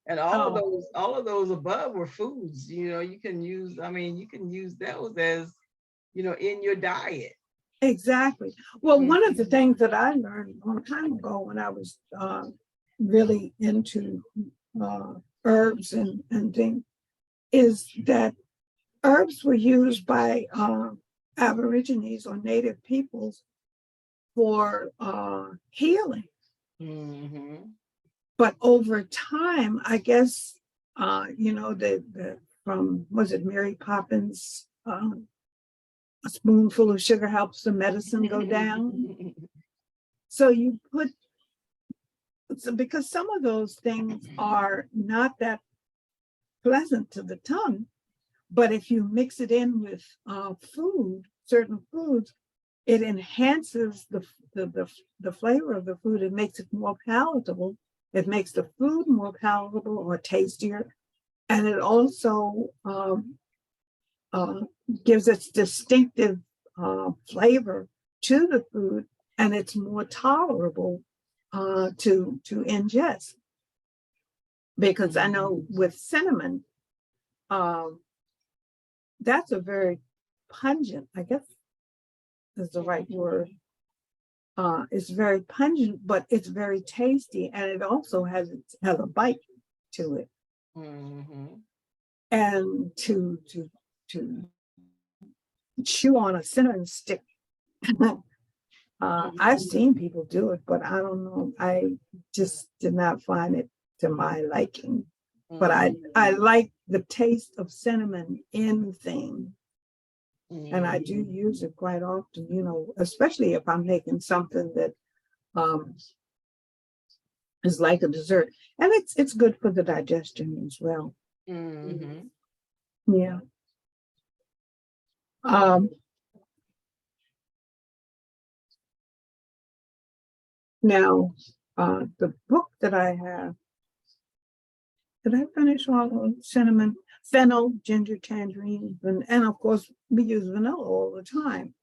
And all of those above were foods. You can use. I mean, you can use those as in your diet. Exactly. Well, one of the things that I learned a long time ago when I was really into herbs and things is that herbs were used by Aborigines or Native peoples for healing. But over time, I guess, was it Mary Poppins? A spoonful of sugar helps the medicine go down. So because some of those things are not that pleasant to the tongue, but if you mix it in with certain foods, it enhances the flavor of the food. It makes it more palatable. It makes the food more palatable or tastier. And it also gives its distinctive flavor to the food, and it's more tolerable to ingest. Because I know with cinnamon, that's a very pungent, I guess is the right word. It's very pungent, but it's very tasty, and it also has a bite to it. And to chew on a cinnamon stick. I've seen people do it, but I don't know. I just did not find it to my liking. But I like the taste of cinnamon in things. And I do use it quite often, especially if I'm making something that is like a dessert. And it's good for the digestion as well. Yeah. Now, the book that I have, did I finish all of cinnamon, fennel, ginger, tangerine, and of course we use vanilla all the time.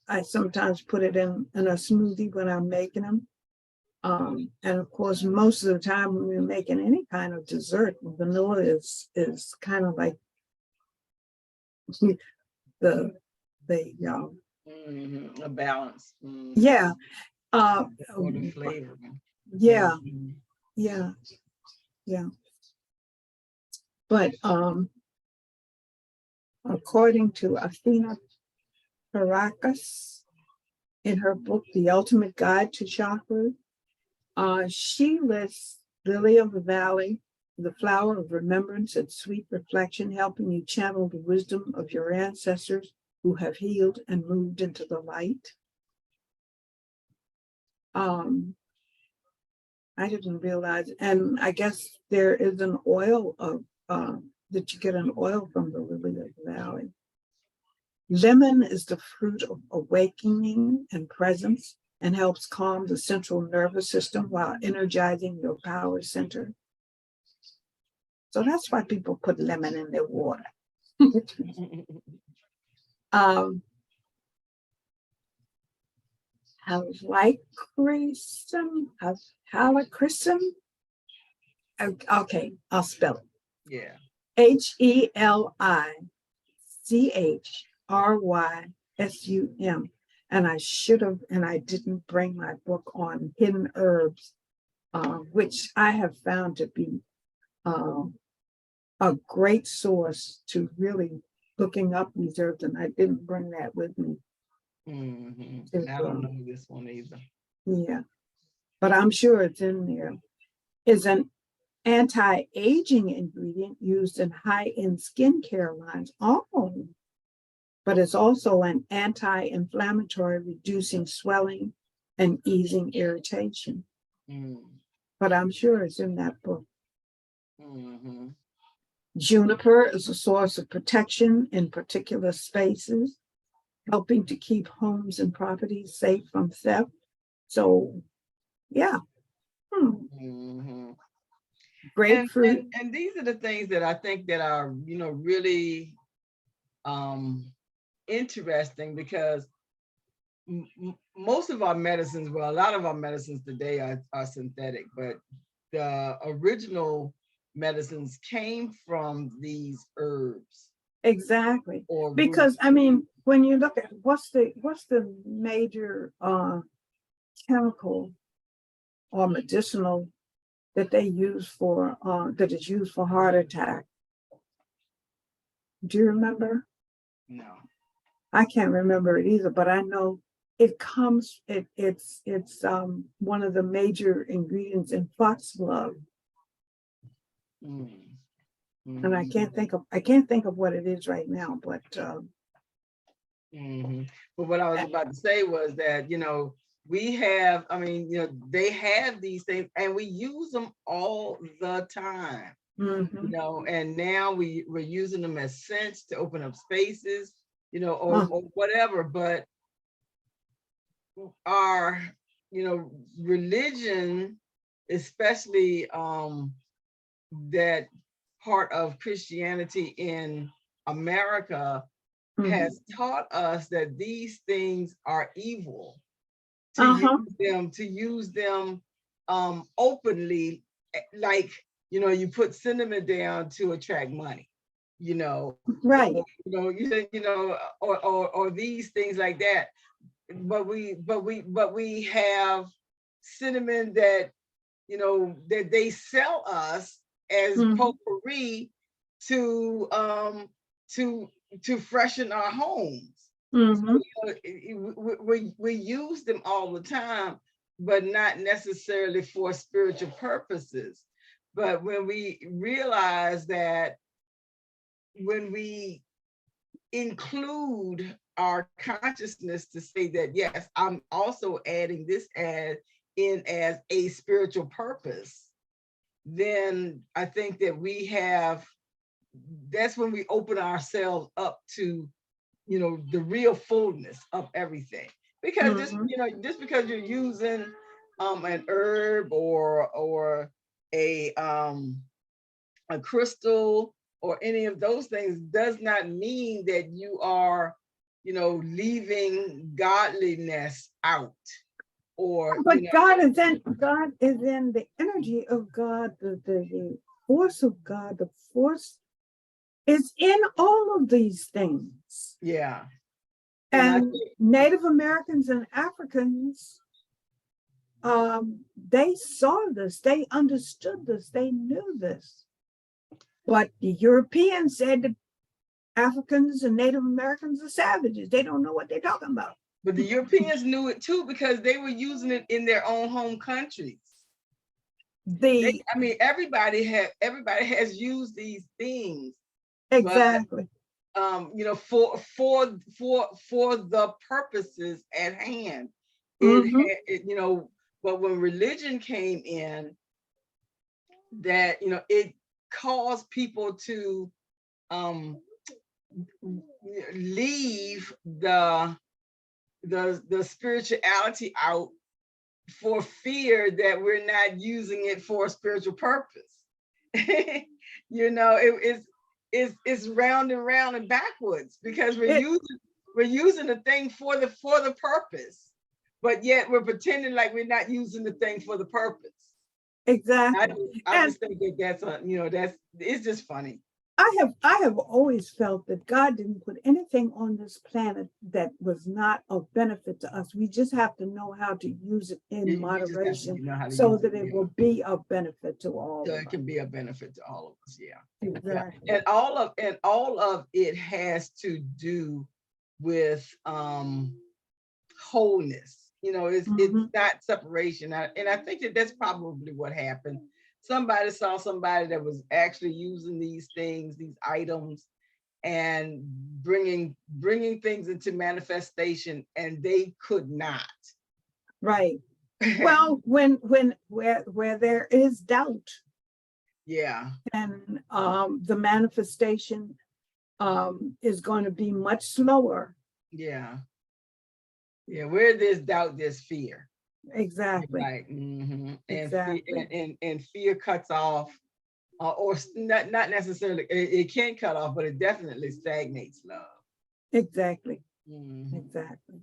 I sometimes put it in a smoothie when I'm making them. And of course, most of the time when we're making any kind of dessert, vanilla is kind of like the a balance. Yeah. For the flavor. Yeah. Yeah. But according to Athena Caracas, in her book, The Ultimate Guide to Chakras, she lists Lily of the Valley, the flower of remembrance and sweet reflection, helping you channel the wisdom of your ancestors who have healed and moved into the light. I didn't realize, and I guess there is an oil that you get an oil from the Lily of the Valley. Lemon is the fruit of awakening and presence and helps calm the central nervous system while energizing your power center. So that's why people put lemon in their water. Halichrysum. Okay, I'll spell it. Yeah. HELICHRYSUM. And I should have, and I didn't bring my book on hidden herbs, which I have found to be a great source to really looking up these herbs, and I didn't bring that with me. I don't know this one either. Yeah, but I'm sure it's in there. is an anti-aging ingredient used in high-end skincare lines. Oh, but it's also an anti-inflammatory, reducing swelling and easing irritation. But I'm sure it's in that book. Juniper is a source of protection in particular spaces, helping to keep homes and properties safe from theft. So, yeah. Grapefruit. And these are the things that I think that are, really interesting, because most of our medicines, well, a lot of our medicines today are synthetic, but the original medicines came from these herbs. Exactly. Or because I mean, when you look at what's the major chemical or medicinal that they use for that is used for heart attack? Do you remember? No. I can't remember it either, but I know it comes, it's one of the major ingredients in foxglove. And I can't think of what it is right now, but but what I was about to say was that, we have, they have these things and we use them all the time. And now we're using them as scents to open up spaces, or whatever. But our, religion, especially that part of Christianity in America, has taught us that these things are evil. To use them openly, like, you put cinnamon down to attract money, right. Or these things like that. But we have cinnamon that, that they sell us as potpourri to freshen our homes. We use them all the time, but not necessarily for spiritual purposes. But when we realize that, when we include our consciousness to say that, yes, I'm also adding this as a spiritual purpose, then I think that that's when we open ourselves up to, the real fullness of everything. Because just because you're using an herb or a crystal or any of those things does not mean that you are, leaving godliness out. But God is in the energy of God, the force of God. The force is in all of these things. Yeah. And Native Americans and Africans, they saw this, they understood this, they knew this. But the Europeans said that Africans and Native Americans are savages. They don't know what they're talking about. But the Europeans knew it too, because they were using it in their own home countries. Everybody has used these things. Exactly. But, for the purposes at hand. But when religion came in, that, it caused people to leave the spirituality out, for fear that we're not using it for a spiritual purpose. It's round and round and backwards, because we're using the thing for the purpose, but yet we're pretending like we're not using the thing for the purpose. Exactly. I just think that it's just funny. I have always felt that God didn't put anything on this planet that was not of benefit to us. We just have to know how to use it in moderation, so that it will be of benefit to all. So it can be a benefit to all of us. Yeah. Exactly. Yeah. And all of it has to do with wholeness. It's not separation. And I think that that's probably what happened. somebody saw somebody that was actually using these things, these items, and bringing things into manifestation, and they could not. Right. Well, where there is doubt, Yeah. and the manifestation is going to be much slower. Yeah. Yeah. Where there's doubt, there's fear. Exactly. Right. Mm-hmm. Exactly. And fear cuts off, or not necessarily. It can cut off, but it definitely stagnates love. Exactly. Mm-hmm. Exactly.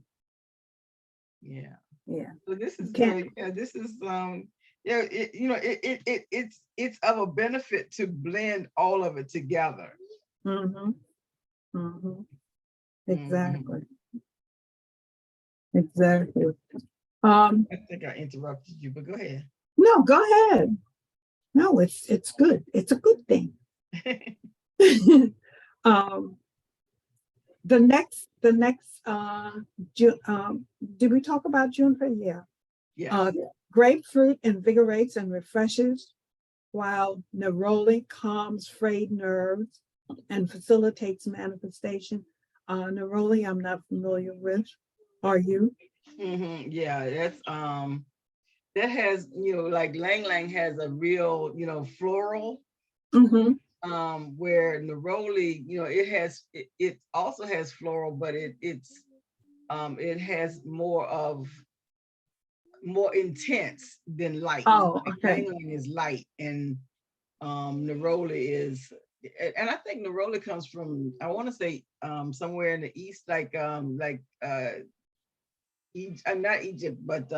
Yeah. Yeah. So this is Can't. good. Yeah, this is yeah, it's of a benefit to blend all of it together. Mm-hmm. Mm-hmm. Mm-hmm. Exactly. Exactly. I think I interrupted you, but go ahead. No, go ahead. No, it's good. It's a good thing. um, the next June, did we talk about Juniper? Yeah. Yes. Grapefruit invigorates and refreshes, while neroli calms frayed nerves and facilitates manifestation. Neroli, I'm not familiar with. Are you? Mm-hmm. Yeah, that's that has, like Lang Lang has a real, floral, Mm-hmm. where neroli, it also has floral, but it has more intense than light. Oh, Like okay. Lang Lang is light, and neroli is, and I think neroli comes from, I want to say, somewhere in the east, like not Egypt, but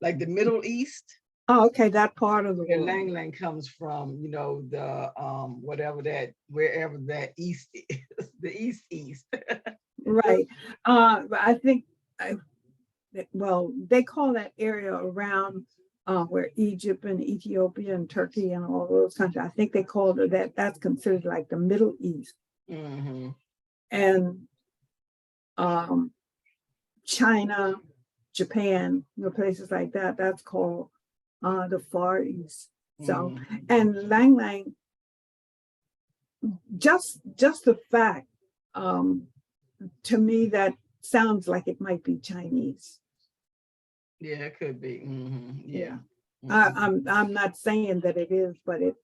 like the Middle East. Oh, okay. That part of the Where world. Lang Lang comes from, the wherever that east is, the east. Right. But I think, well, they call that area around where Egypt and Ethiopia and Turkey and all those countries, I think they call it that. That's considered like the Middle East. Mm-hmm. And China, Japan, places like that, that's called the Far East. So, Mm-hmm. and Lang Lang, just the fact, to me, that sounds like it might be Chinese. Yeah, it could be. Mm-hmm. Yeah. I'm not saying that it is, but it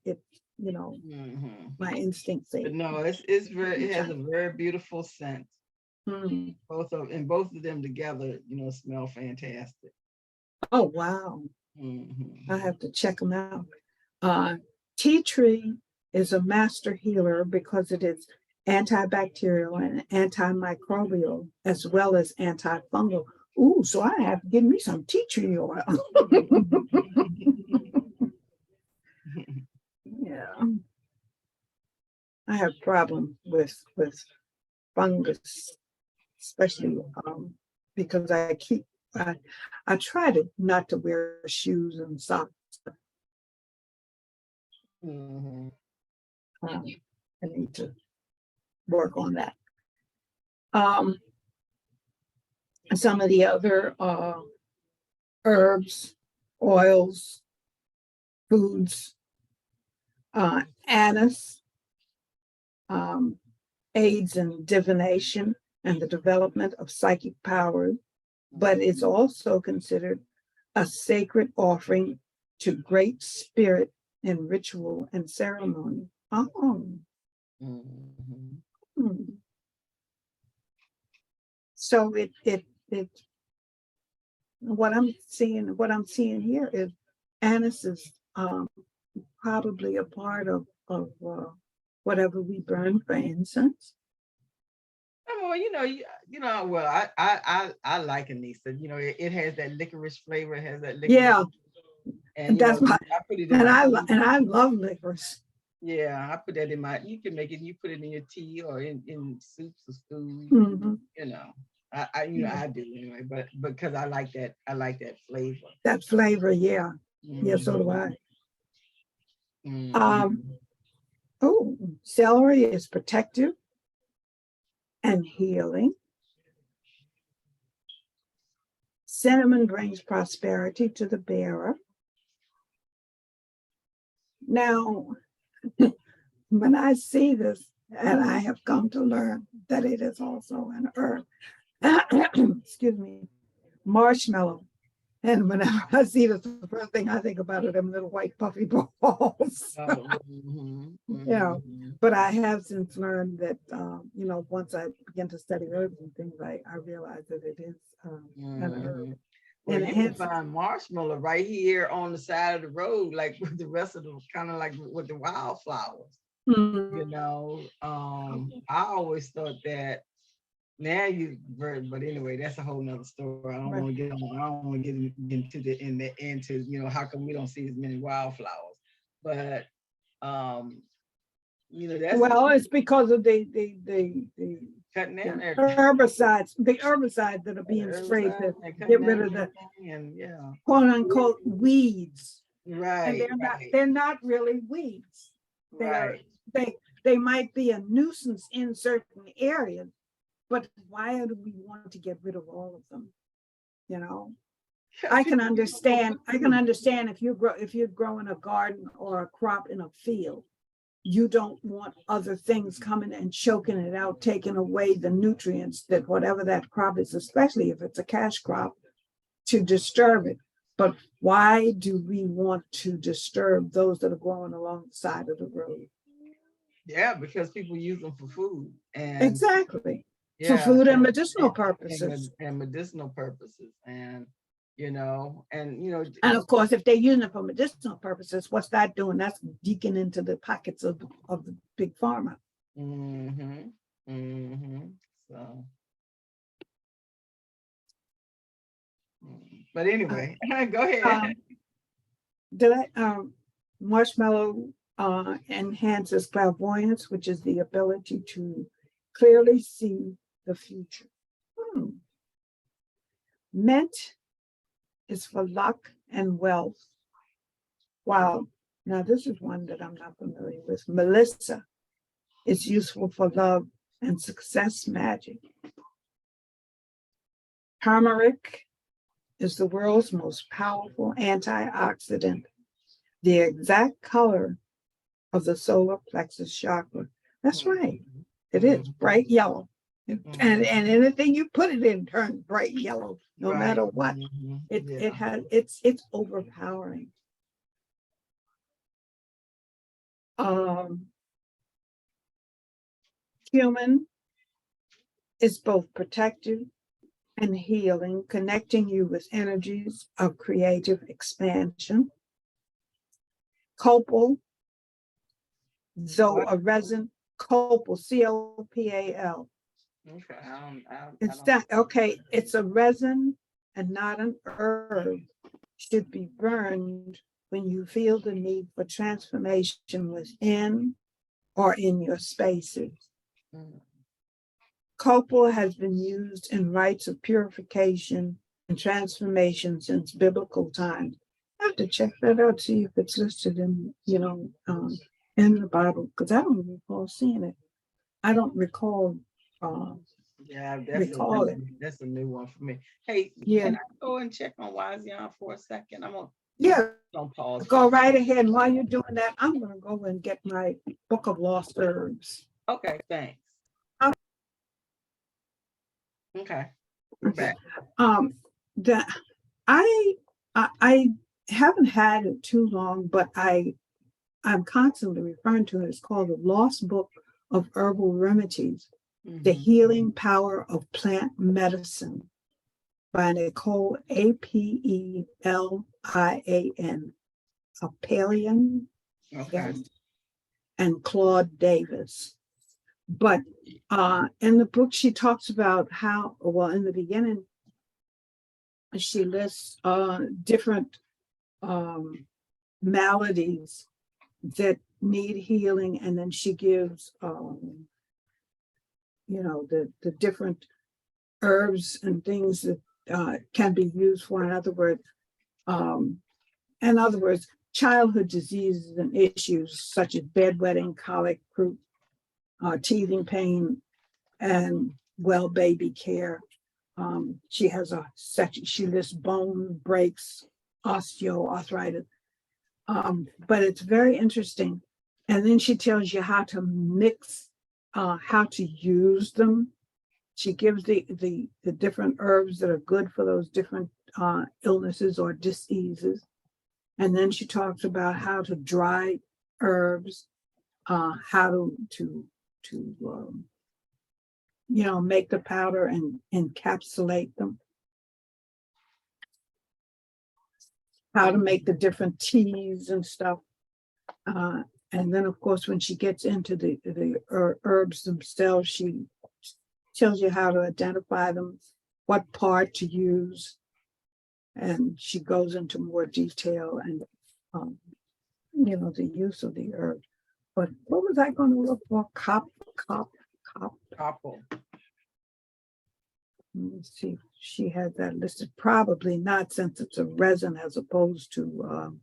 Mm-hmm. my instincts say. But no, it has a very beautiful scent. Mm. Both of them together, smell fantastic. Oh wow. Mm-hmm. I have to check them out. Tea tree is a master healer because it is antibacterial and antimicrobial as well as antifungal. Ooh, so I have to give me some tea tree oil. Yeah. I have problem with fungus, especially because I try to not to wear shoes and socks. Mm-hmm. I need to work on that. Some of the other herbs, oils, foods, anise aids in divination and the development of psychic powers, but it's also considered a sacred offering to Great Spirit in ritual and ceremony. Oh. Mm-hmm. So it what I'm seeing here is anise is probably a part of whatever we burn for incense. Well, well, I like Anissa. It has that licorice flavor. It has that licorice. Yeah, and that's why. I put it in And my I love licorice. Yeah, I put that in my. You can make it. You put it in your tea or in soups or stews. Mm-hmm. I I do anyway. But because I like that flavor. That flavor, yeah, yeah. So do I. Oh, celery is protective and healing. Cinnamon brings prosperity to the bearer. Now, when I see this, and I have come to learn that it is also an herb, excuse me, marshmallow. And whenever I see this, the first thing I think about are them little white puffy balls. Yeah, but I have since learned that, once I begin to study herbs and things, I realize that it is an herb. Well, And you can hence, find marshmallow right here on the side of the road, like with the rest of the kind of like with the wildflowers. I always thought that now but anyway, that's a whole nother story. I don't want to get on. I don't want to get into how come we don't see as many wildflowers, but that's well, it's because of the cutting down everything. big herbicides that are being sprayed to Herbicides, get rid of the and quote unquote weeds. Right. And they're not really weeds. Right. They might be a nuisance in certain areas, but why do we want to get rid of all of them? I can understand if you're growing a garden or a crop in a field, you don't want other things coming and choking it out, taking away the nutrients that whatever that crop is, especially if it's a cash crop, to disturb it. But why do we want to disturb those that are growing along the side of the road? Yeah, because people use them for food. And exactly. For food and medicinal purposes. And medicinal purposes. And of course, if they're using it for medicinal purposes, what's that doing? That's deeking into the pockets of the big pharma. So, but anyway, go ahead. Marshmallow enhances clairvoyance, which is the ability to clearly see the future. Mint is for luck and wealth. Wow. Now this is one that I'm not familiar with. Melissa is useful for love and success magic. Turmeric is the world's most powerful antioxidant, the exact color of the solar plexus chakra. That's right. It is bright yellow. And anything you put it in turns bright yellow, no matter what. It's overpowering. Human is both protective and healing, connecting you with energies of creative expansion. Copal, though a resin, copal, C-O-P-A-L. Okay. It's a resin and not an herb. Should be burned when you feel the need for transformation within or in your spaces. Copal has been used in rites of purification and transformation since biblical times. I have to check that out, see if it's listed in the Bible, because I don't recall seeing it. I don't recall. That's a new one for me. Hey, can I go and check on Wazian for a second? Don't pause. Go right ahead. And while you're doing that, I'm going to go and get my book of lost herbs. Okay, thanks. Okay. Okay. I haven't had it too long, but I'm constantly referring to it. It's called the Lost Book of Herbal Remedies, The Healing Power of Plant Medicine by Nicole Apelian, Apelian, and Claude Davis. But in the book, she talks about how, in the beginning, she lists different maladies that need healing, and then she gives the different herbs and things that can be used for. In other words, childhood diseases and issues such as bedwetting, colic, croup, teething pain, and baby care. She has a section. She lists bone breaks, osteoarthritis, But it's very interesting. And then she tells you how to mix, how to use them. She gives the different herbs that are good for those different illnesses or diseases. And then she talks about how to dry herbs, how to make the powder and encapsulate them, how to make the different teas and stuff. And then, of course, when she gets into the herbs themselves, she tells you how to identify them, what part to use, and she goes into more detail and, the use of the herb. But what was I going to look for? Copple. Let me see. She had that listed. Probably not, since it's a resin as opposed to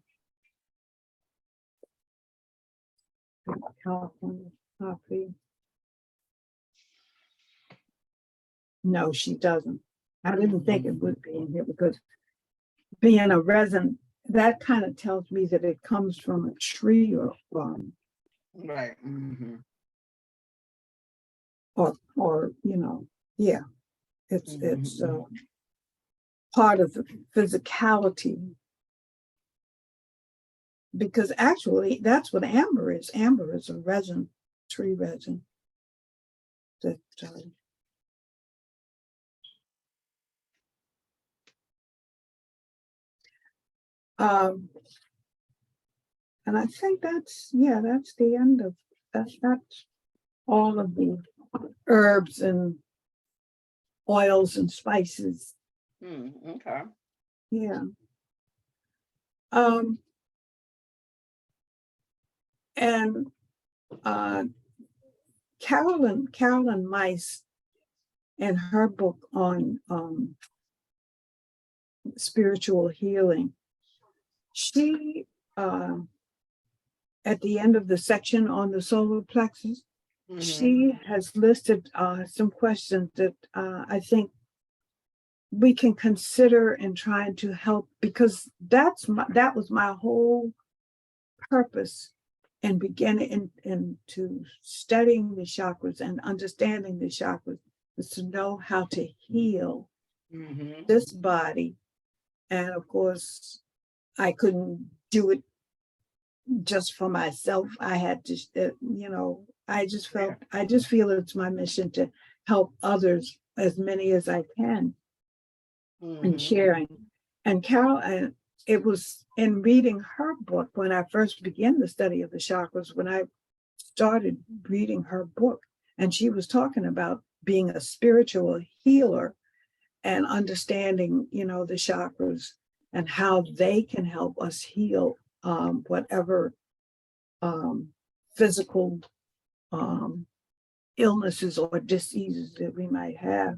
California coffee. No, she doesn't. I didn't think it would be in here because being a resin, that kind of tells me that it comes from a tree or right. Mm-hmm. or yeah, it's part of the physicality, because actually that's what amber is. Amber is a resin, tree resin. That and I think that's the end of that's all of the herbs and oils and spices. Okay. Yeah. And Carolyn Mice, in her book on spiritual healing, she at the end of the section on the solar plexus, she has listed some questions that I think we can consider in trying to help, because that was my whole purpose in beginning into studying the chakras and understanding the chakras, is to know how to heal this body. And of course, I couldn't do it just for myself. I had to, I just feel it's my mission to help others, as many as I can, in sharing. And Carol, it was in reading her book when I first began the study of the chakras, when I started reading her book, and she was talking about being a spiritual healer and understanding, the chakras and how they can help us heal whatever physical illnesses or diseases that we might have.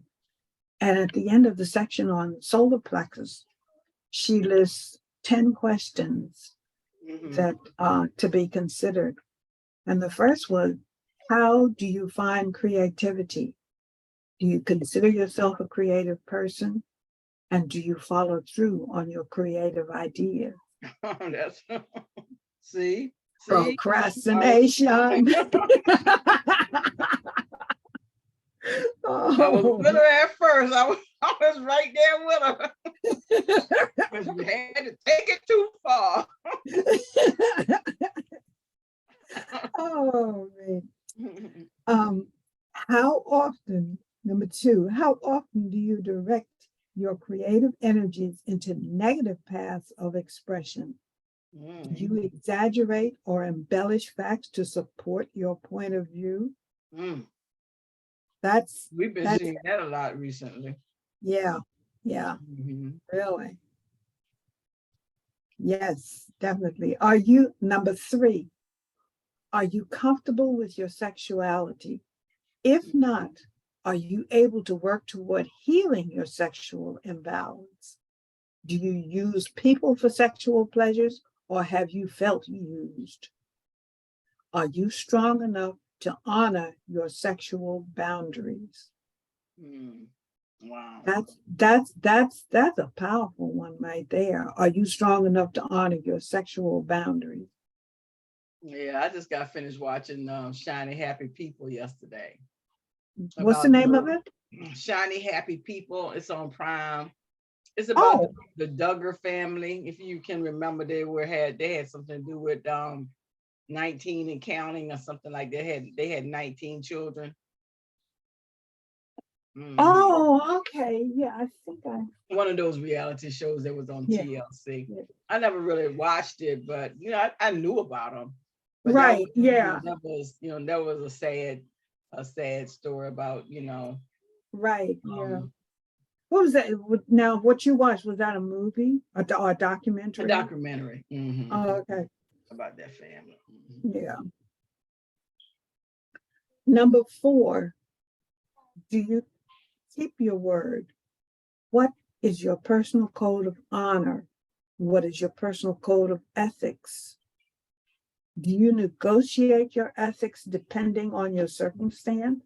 And at the end of the section on solar plexus, she lists 10 questions that are to be considered. And the first was, how do you find creativity? Do you consider yourself a creative person? And do you follow through on your creative ideas? That's see? Procrastination. I was with her at first. I was right there with her. But you had to take it too far. Oh, man. How often, number 2, how often do you direct your creative energies into negative paths of expression? Do you exaggerate or embellish facts to support your point of view? We've been seeing that a lot recently. Yeah, really. Yes, definitely. Are you, number 3, are you comfortable with your sexuality? If not, are you able to work toward healing your sexual imbalance? Do you use people for sexual pleasures, or have you felt used? Are you strong enough to honor your sexual boundaries? Wow. That's a powerful one right there. Are you strong enough to honor your sexual boundaries? Yeah, I just got finished watching Shiny Happy People yesterday. What's the About name of it? Shiny Happy People. It's on Prime. It's about Oh, the Duggar family. If you can remember, they had something to do with 19 and counting or something like that. They had 19 children. Mhm. oh, okay. Yeah, I think One of those reality shows that was on yeah, TLC. yeah. I never really watched it, but I knew about them. But Right, yeah, that was a sad story about right, yeah. um, What was that? Now, what you watched, was that a movie or a a documentary? documentary Oh, okay. about that family. Yeah. Number 4, do you keep your word? What is your personal code of honor? What is your personal code of ethics? Do you negotiate your ethics depending on your circumstance?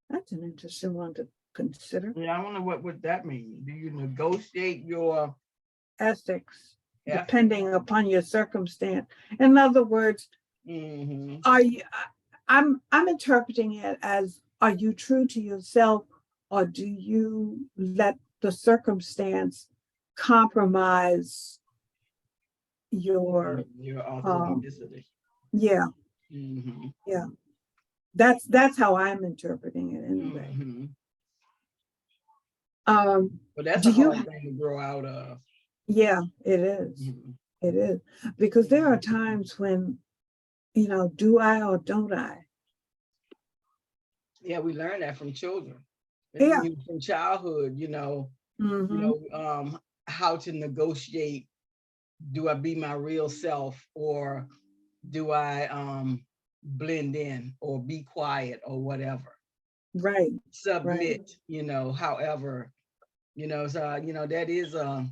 That's an interesting one to consider. Yeah, I wonder what that means. Do you negotiate your Ethics ethics? depending upon your circumstance. In other words, Mm-hmm. are you I'm interpreting it as, are you true to yourself, or do you let the circumstance compromise your Your um authenticity. yeah, Mm-hmm. yeah. That's how I'm interpreting it anyway. Mm-hmm. Um But that's do a you hard thing to grow out of. yeah, it is. Mm-hmm. It is. Because there are Mm-hmm. times when, do I or don't I? Yeah, we learn that from children. Yeah. From childhood, Mm-hmm. how to negotiate. Do I be my real self, or do I blend in or be quiet or whatever? Right. Right. Submit, however, so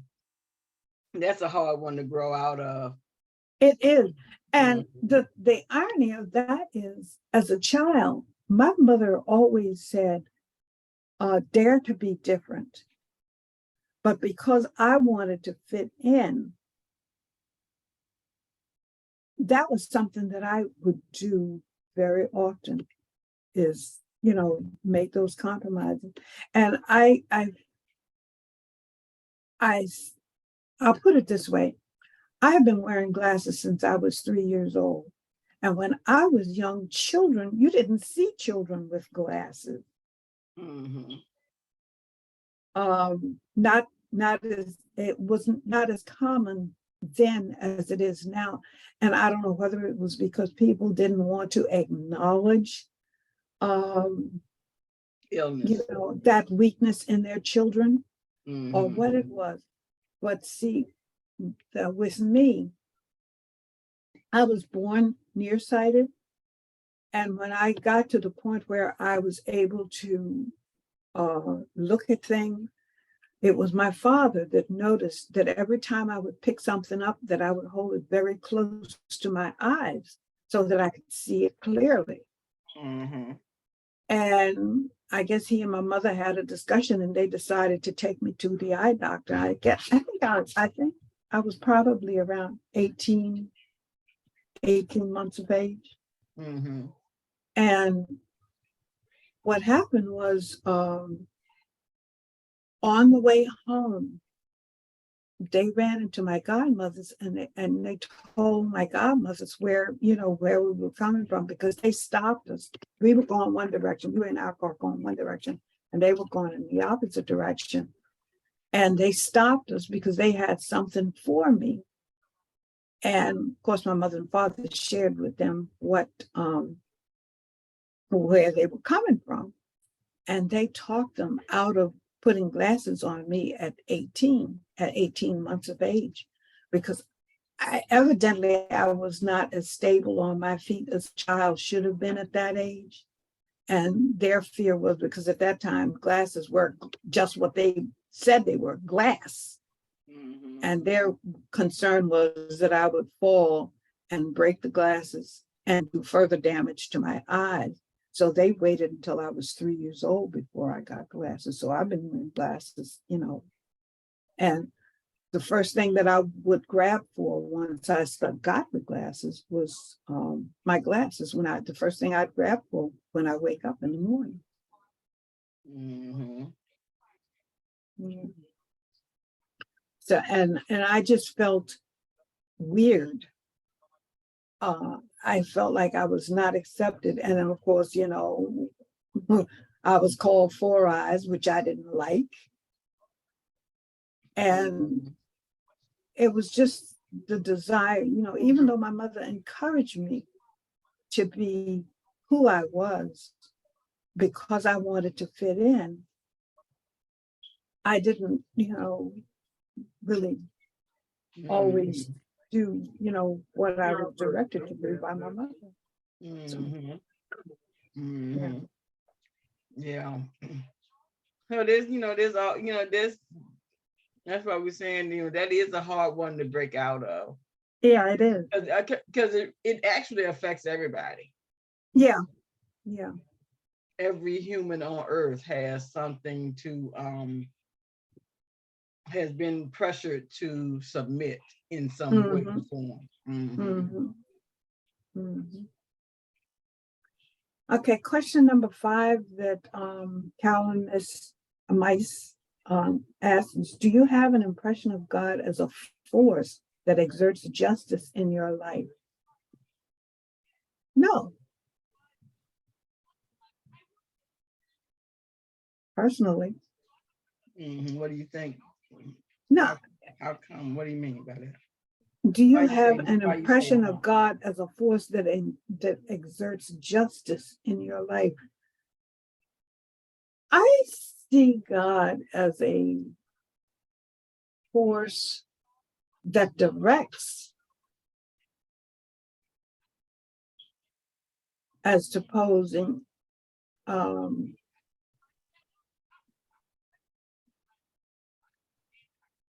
that's a hard one to grow out of. It is. And Mhm. the irony of that is, as a child, my mother always said, dare to be different. But because I wanted to fit in, that was something that I would do very often, is, make those compromises. And I, I'll put it this way. I have been wearing glasses since I was 3 years old. And when I was young, children, you didn't see children with glasses. Mhm. Not as it wasn't not as common then as it is now. And I don't know whether it was because people didn't want to acknowledge um, Illness. that weakness in their children, or Mhm. what it was. But see, with me, I was born nearsighted. And when I got to the point where I was able to look at things, it was my father that noticed that every time I would pick something up, that I would hold it very close to my eyes so that I could see it clearly. Mhm. And I guess he and my mother had a discussion, and they decided to take me to the eye doctor. I think I was probably around 18 months of age. Mhm. And what happened was, on the way home, they ran into my godmothers, and they told my godmothers where we were coming from, because they stopped us. We were going one direction. We were in our car going one direction, and they were going in the opposite direction. And they stopped us because they had something for me. And of course, my mother and father shared with them where they were coming from. And they talked them out of putting glasses on me at 18 months of age, because I was not as stable on my feet as a child should have been at that age. And their fear was, because at that time, glasses were just what they said they were, glass. Mhm. And their concern was that I would fall and break the glasses and do further damage to my eyes. So they waited until I was 3 years old before I got glasses. So I've been wearing glasses, and the first thing that I would grab for once I got the glasses was my glasses. The first thing I'd grab for when I wake up in the morning. Mm-hmm. Yeah. So and I just felt weird. I felt like I was not accepted, and then of course, I was called Four Eyes, which I didn't like, and it was just the desire, even though my mother encouraged me to be who I was because I wanted to fit in, I didn't, really always do, what I was directed to do by my mother. So, Mm-hmm. Yeah. So there's all, that's why we're saying, that is a hard one to break out of. yeah, it is. Because it actually affects everybody. Yeah. Yeah. Every human on earth has something has been pressured to submit in some way or form. Mm-hmm. Mm-hmm. Okay, question number 5 that Carolyn Mice asks, do you have an impression of God as a force that exerts justice in your life? No. Personally. Mm-hmm. What do you think? No. How come? What do you mean by that? Do you have an impression of God as a force that exerts justice in your life? I see God as a force that directs as opposing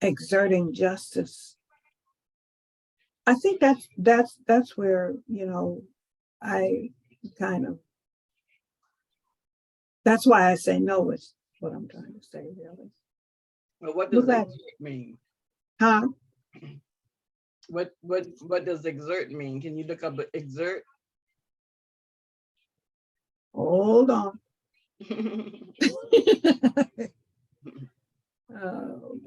exerting justice. I think that's where, I kind of, that's why I say no is what I'm trying to say, really. Well, what does exert mean? Huh? What does exert mean? Can you look up exert? Hold on. Oh,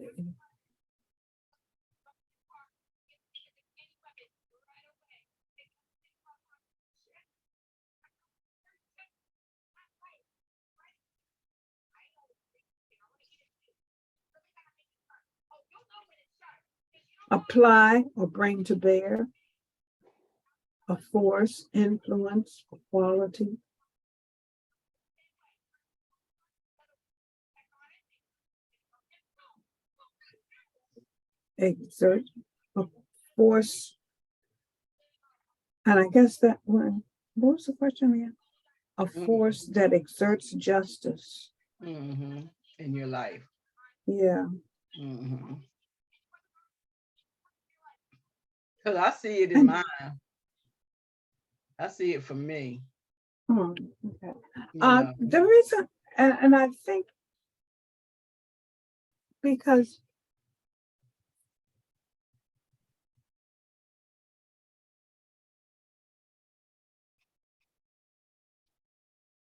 apply or bring to bear, a force, influence, a quality. Exert, a force. And I guess that one, what was the question again? A force that exerts justice. In your life. Yeah. Because I see it in mine. I see it for me. Okay. The reason, and I think because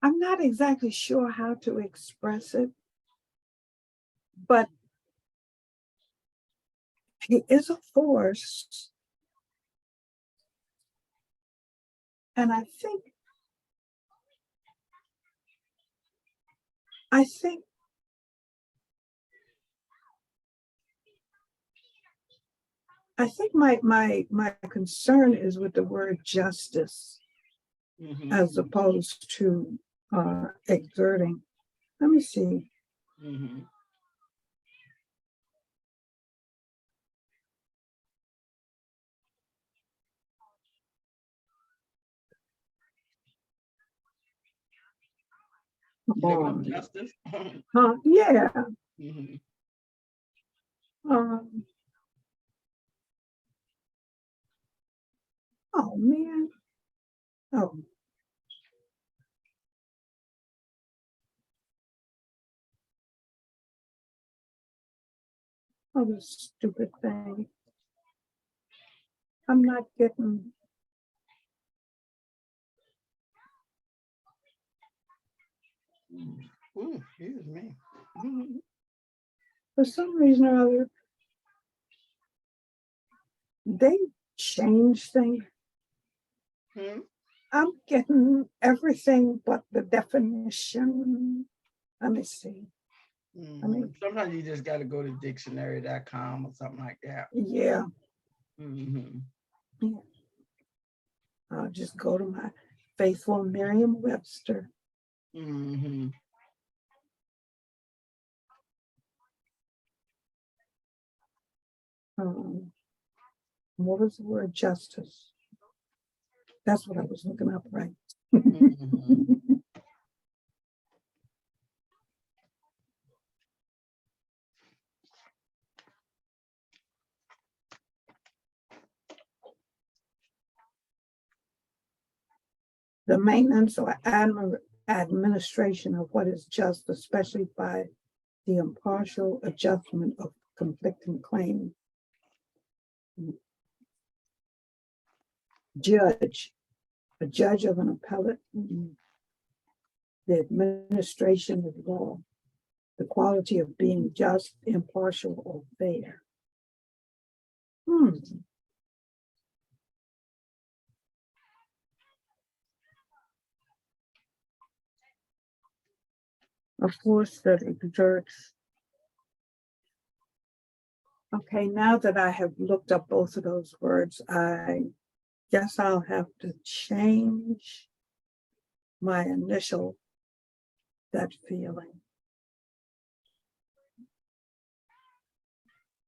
I'm not exactly sure how to express it, but he is a force. And I think my concern is with the word justice as opposed to exerting. Let me see. Justice? Yeah. Oh man. Oh. Oh, this stupid thing. I'm not getting. Ooh, excuse me. For some reason or other, they changed things. Hmm? I'm getting everything but the definition. Let me see. Sometimes you just got to go to dictionary.com or something like that. Yeah. Mm-hmm. Yeah. I'll just go to my faithful Merriam-Webster. Mm-hmm. What was the word? Justice. That's what I was looking up, right? Mm-hmm. The maintenance or administration of what is just, especially by the impartial adjustment of conflicting claims. Judge, a judge of an appellate, the administration of law, the quality of being just, impartial, or fair. A force that exerts. Okay, now that I have looked up both of those words, I guess I'll have to change my initial gut feeling.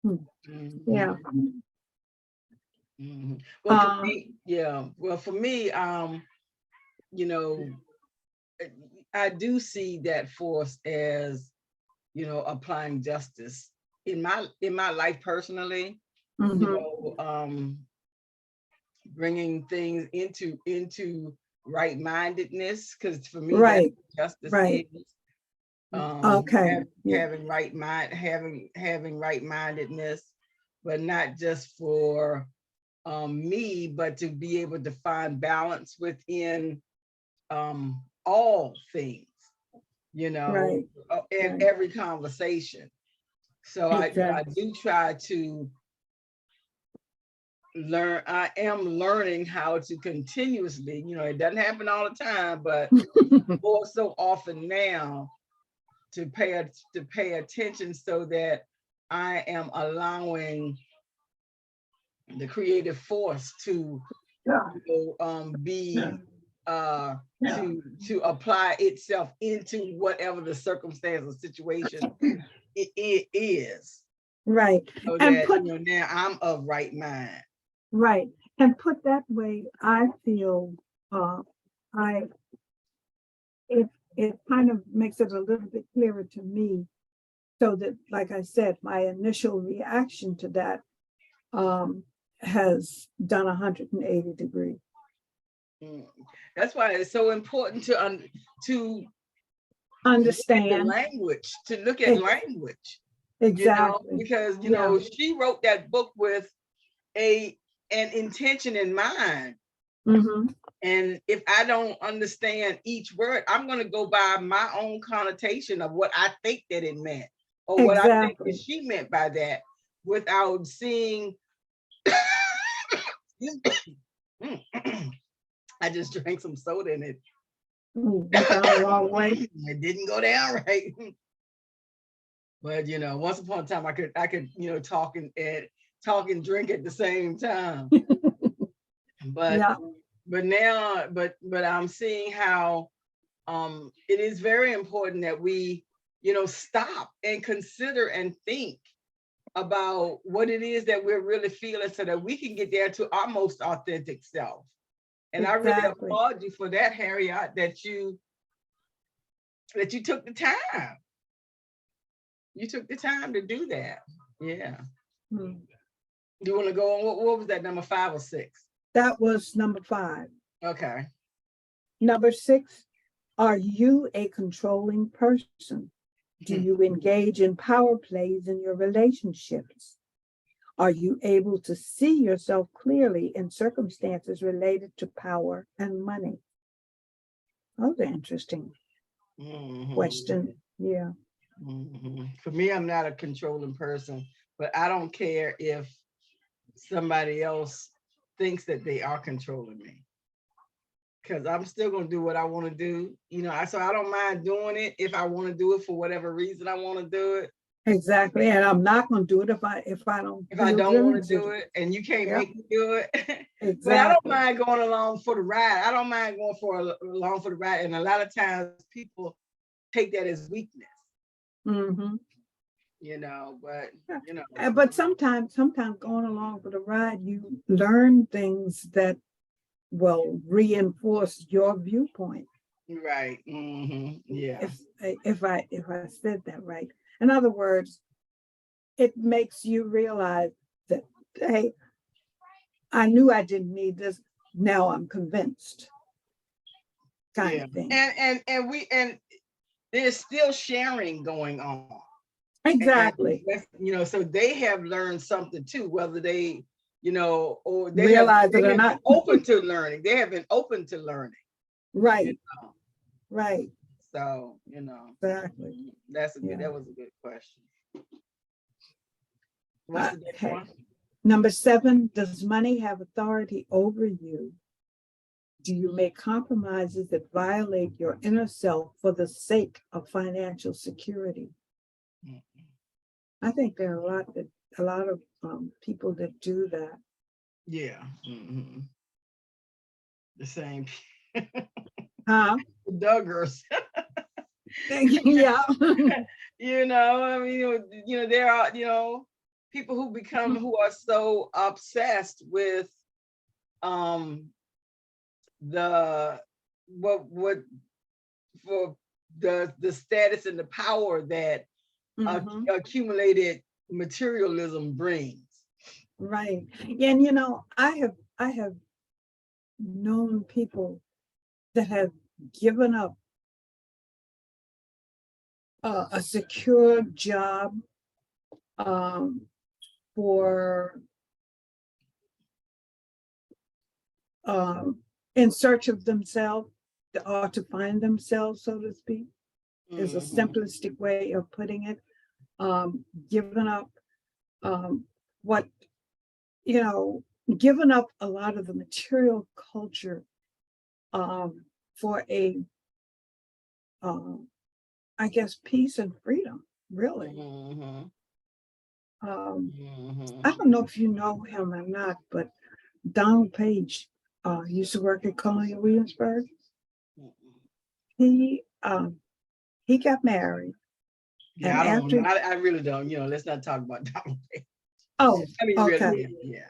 Yeah. Mm-hmm. Well, for me, yeah. Well, for me, you know, I do see that force as, applying justice in my life personally. Bringing things into right-mindedness, because for me, Right. that's justice Right. is. Okay. Having right-mindedness, but not just for me, but to be able to find balance within all things, Right. in every conversation. So I do try to learn. I am learning how to continuously, it doesn't happen all the time, but more so often now, to pay attention, so that I am allowing the creative force to be to apply itself into whatever the circumstance or situation it is. Right. So And that now I'm of right mind. Right. And put that way, I feel it kind of makes it a little bit clearer to me, so that, like I said, my initial reaction to that has done 180 degrees. That's why it's so important to understand the language, to look at language. Exactly. Because she wrote that book with an intention in mind. Mm-hmm. And if I don't understand each word, I'm going to go by my own connotation of what I think that it meant, or what I think that she meant by that, without seeing. I just drank some soda and it went down the wrong way. It didn't go down right. But once upon a time, I could talk and drink at the same time. But yeah. but now, but I'm seeing how it is very important that we stop and consider and think about what it is that we're really feeling, so that we can get there to our most authentic self. And I really applaud you for that, Harriott, that you took the time. You took the time to do that. Yeah. You want to go on? What was that, number 5 or 6? That was number 5. Okay. Number 6, are you a controlling person? Do you engage in power plays in your relationships? Are you able to see yourself clearly in circumstances related to power and money? Those are interesting questions. Yeah. For me, I'm not a controlling person, but I don't care if somebody else thinks that they are controlling me, because I'm still going to do what I want to do. So I don't mind doing it if I want to do it for whatever reason I want to do it. Exactly. And I'm not going to do it if I don't want to do it, and you can't make me do it. Exactly. But I don't mind going along for the ride. I don't mind going along for the ride. And a lot of times people take that as weakness. But sometimes going along for the ride, you learn things that will reinforce your viewpoint. Right. Yeah. If I said that right. In other words, it makes you realize that, hey, I knew I didn't need this. Now I'm convinced. Kind of thing. And there's still sharing going on. Exactly. So they have learned something too, whether they, or they realize it or not. Open to learning. They have been open to learning. Right. Right. So, exactly. That was a good question. What's the next one? Number 7, does money have authority over you? Do you make compromises that violate your inner self for the sake of financial security? I think there are a lot of people that do that. Yeah. The same. Huh? Duggars. Yeah. There are, people who become, who are so obsessed with the status and the power that accumulated materialism brings. Right. And I have known people that have given up a secure job for in search of themselves, or to find themselves, so to speak, is a simplistic way of putting it. Giving up giving up a lot of the material culture for a I guess peace and freedom, really. I don't know if you know him or not, but Donald Page used to work at Colonial Williamsburg. He got married. Yeah, I really don't. Let's not talk about Donald Page. Oh, okay. Really, yeah.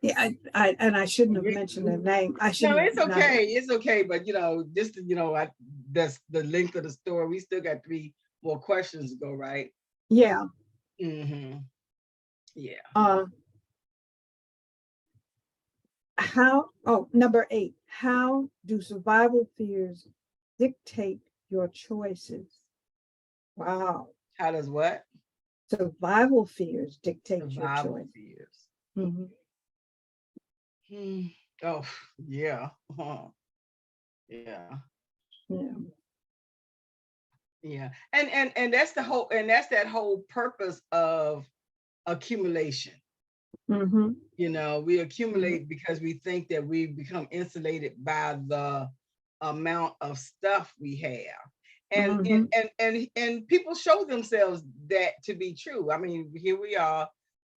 Yeah, I shouldn't have mentioned the name. I should. No, it's okay. It's okay. But just that's the length of the story. We still got 3 more questions to go, right? Yeah. Yeah. Number 8. How do survival fears dictate your choices? Wow. How does what? Survival fears dictate your choices. Survival fears. Oh, yeah. Yeah. Yeah. And that's that whole purpose of accumulation. We accumulate because we think that we become insulated by the amount of stuff we have. And people show themselves that to be true. I mean, here we are,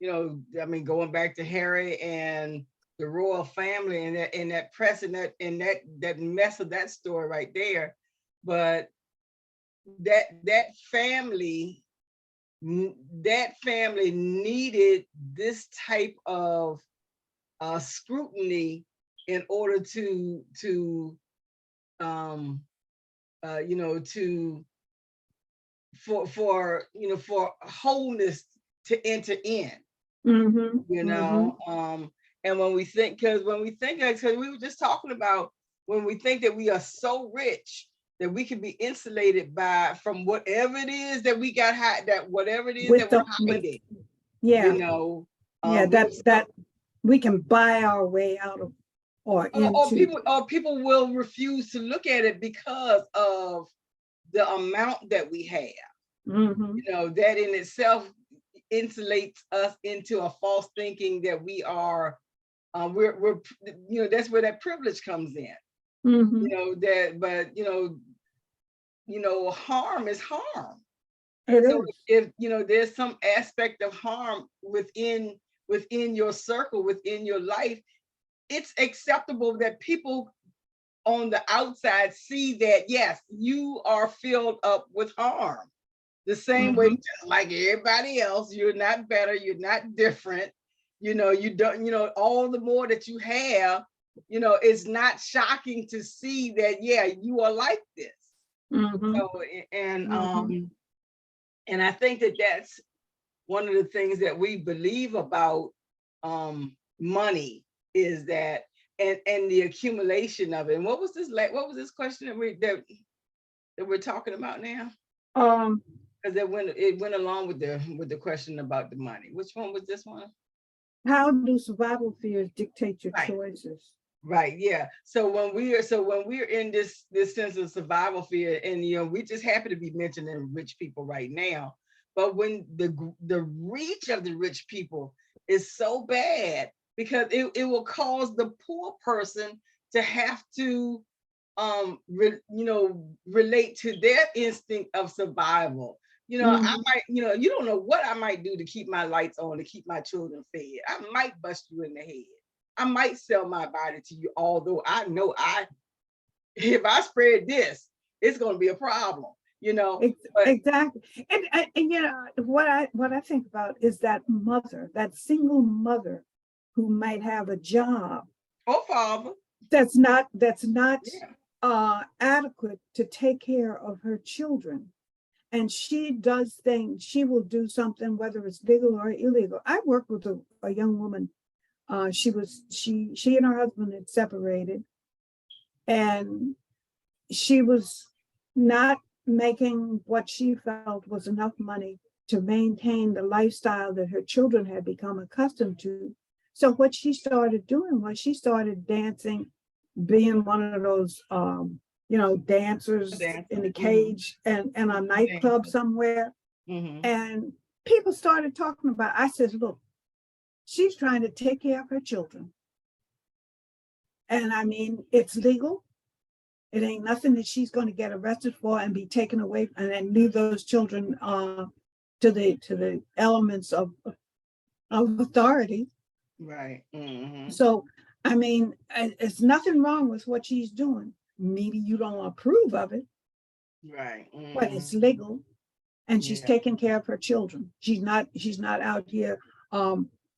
going back to Harry and the royal family and that press and that mess of that story right there. But that family needed this type of scrutiny in order for wholeness to enter in. And when we think, because we were just talking about, when we think that we are so rich that we can be insulated from whatever it is that we got whatever it is With that we're hiding, yeah, you know. yeah, that we can buy our way out of or into. Or people will refuse to look at it because of the amount that we have. Mm-hmm. You know, that in itself insulates us into a false thinking that we're you know, that's where that privilege comes in. Mm-hmm. You know, that, but you know, harm is harm. It So is. if you know there's some aspect of harm within your circle, within your life, it's acceptable that people on the outside see that, yes, you are filled up with harm. The same way, just like everybody else, you're not better, you're not different. You know, you don't, you know, all the more that you have, you know, it's not shocking to see that, yeah, you are like this. So, and I think that that's one of the things that we believe about money, is that, and the accumulation of it. And what was this question that we're talking about now? Because it went along with the question about the money. Which one was this one? How do survival fears dictate your Right. choices? Right. Yeah. So when we're in this sense of survival fear, and you know, we just happen to be mentioning rich people right now, but when the reach of the rich people is so bad, because it will cause the poor person to have to relate to their instinct of survival. You know, I might, you know, you don't know what I might do to keep my lights on, to keep my children fed. I might bust you in the head. I might sell my body to you, although I know if I spread this, it's going to be a problem, you know. Exactly. And you know, what I think about is that single mother who might have a job or father that's not yeah. Adequate to take care of her children. And she does things, she will do something, whether it's legal or illegal. I worked with a young woman. She and her husband had separated, and she was not making what she felt was enough money to maintain the lifestyle that her children had become accustomed to. So what she started doing was she started dancing, being one of those dancers in the cage and a nightclub somewhere. And people started talking about, I said, look, she's trying to take care of her children. And I mean, it's legal. It ain't nothing that she's going to get arrested for and be taken away and then leave those children to the elements of authority. Right. So, I mean, it's nothing wrong with what she's doing. Maybe you don't approve of it. Right. But it's legal, and she's taking care of her children. She's not out here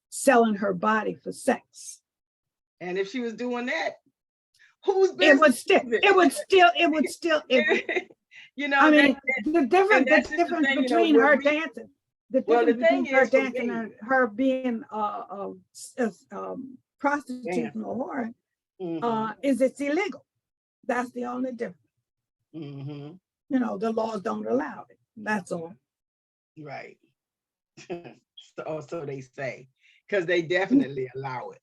selling her body for sex. And if she was doing that, whose business? It would still. You know, I mean, the difference between her dancing, and her being prostituting or whoring, is it's illegal. That's the only difference. You know, the laws don't allow it. That's all. Right. So they say, because they definitely allow it.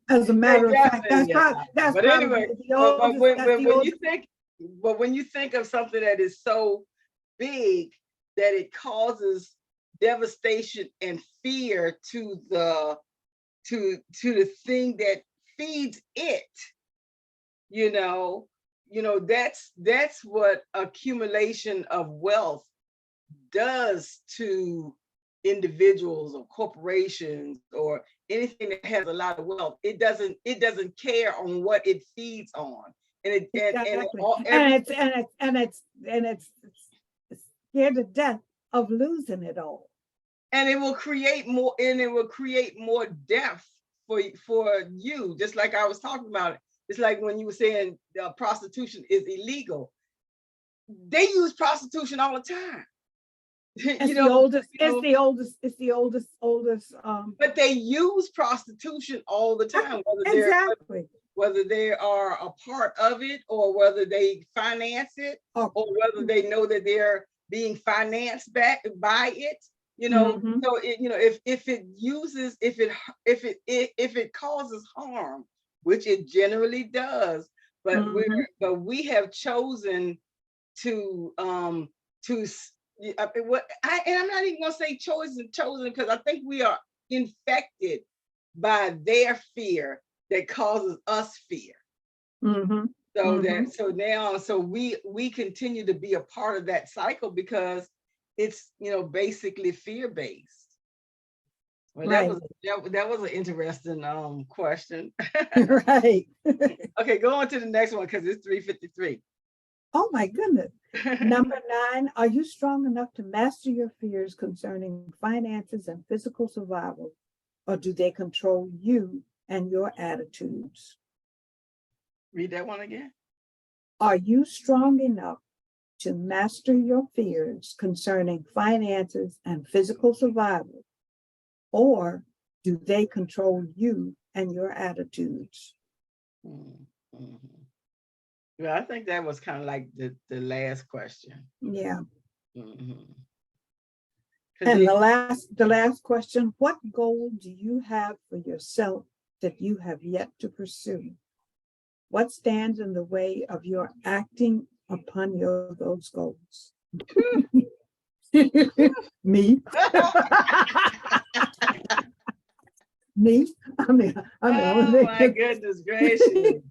As a matter of fact, that's but anyway, when you think of something that is so big that it causes devastation and fear to the thing that feeds it, you know, that's what accumulation of wealth does to individuals or corporations or anything that has a lot of wealth. It doesn't care on what it feeds on, and it's scared to death of losing it all. And it will create more, depth for you. Just like I was talking about, it's like when you were saying prostitution is illegal. They use prostitution all the time. It's the oldest. But they use prostitution all the time. Exactly. whether they are a part of it or whether they finance it Oh, or whether they know that they're being financed back by it, mhm, so if it uses, if it causes harm, which it generally does, but mhm, we have chosen to and I'm not even gonna say chosen because I think we are infected by their fear that causes us fear. mhm, So mhm. we continue to be a part of that cycle because it's basically fear based. Well, Right, that was an interesting question. right. Okay, go on to the next one because it's 3:53. Oh my goodness. Number 9, are you strong enough to master your fears concerning finances and physical survival, or do they control you and your attitudes? Read that one again. Are you strong enough to master your fears concerning finances and physical survival, or do they control you and your attitudes? Mhm. Well, I think that was kind of like the last question. Yeah. Mhm. And the last question, what goal do you have for yourself that you have yet to pursue? What stands in the way of your acting upon those goals? Me. Me. Oh my goodness gracious.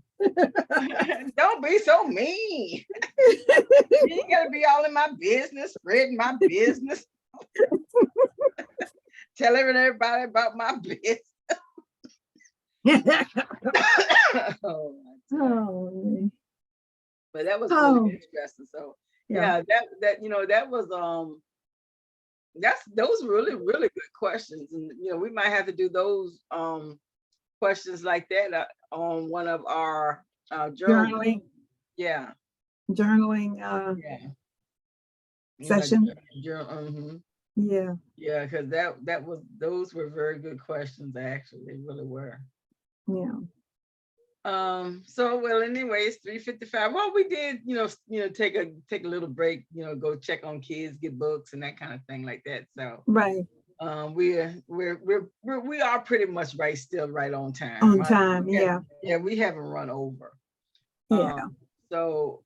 Don't be so mean. You ain't gotta be all in my business, spreading my business, telling everybody about my business. Oh, Oh, but that was really oh, interesting. So yeah. yeah, that was those were really good questions. And we might have to do those questions like that on one of our journal. Journaling, Yeah. journaling Yeah. Yeah. session. Journal. Yeah. Yeah, because those were very good questions, actually. They really were. Yeah. So well, anyway, it's 3:55. Well, we did, take a little break, go check on kids, get books and that kind of thing like that. So Right. we are pretty much still right on time. On time. Yeah. Yeah, we haven't run over. Yeah. So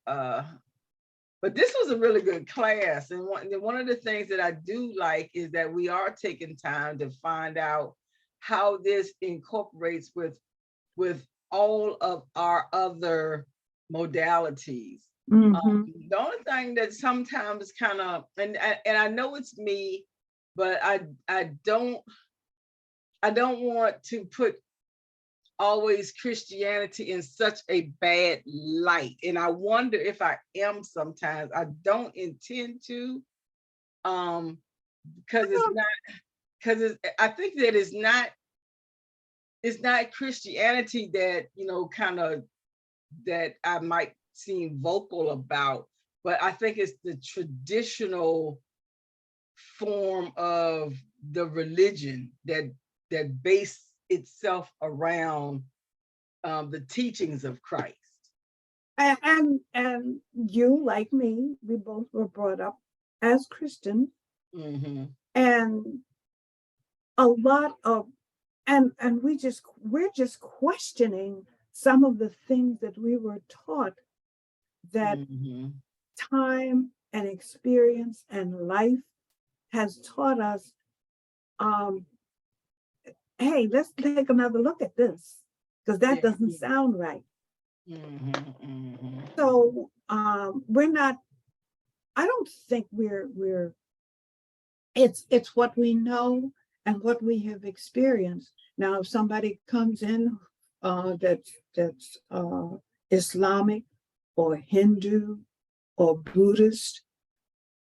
but this was a really good class. And one of the things that I do like is that we are taking time to find out how this incorporates with all of our other modalities. Mm-hmm. The only thing that sometimes kind of, and I know it's me, but I don't want to put always Christianity in such a bad light. And I wonder if I am sometimes. I don't intend to, because I think that it's not Christianity that, kind of that I might seem vocal about, but I think it's the traditional form of the religion that base itself around the teachings of Christ. And you, like me, we both were brought up as Christians, Mm-hmm. and a lot of and we're just questioning some of the things that we were taught, that Mm-hmm. time and experience and life has taught us. Hey, let's take another look at this, because that Yeah. doesn't sound right. Mm-hmm. Mm-hmm. So we're not, I don't think we're it's what we know and what we have experienced. Now, if somebody comes in that's Islamic or Hindu or Buddhist,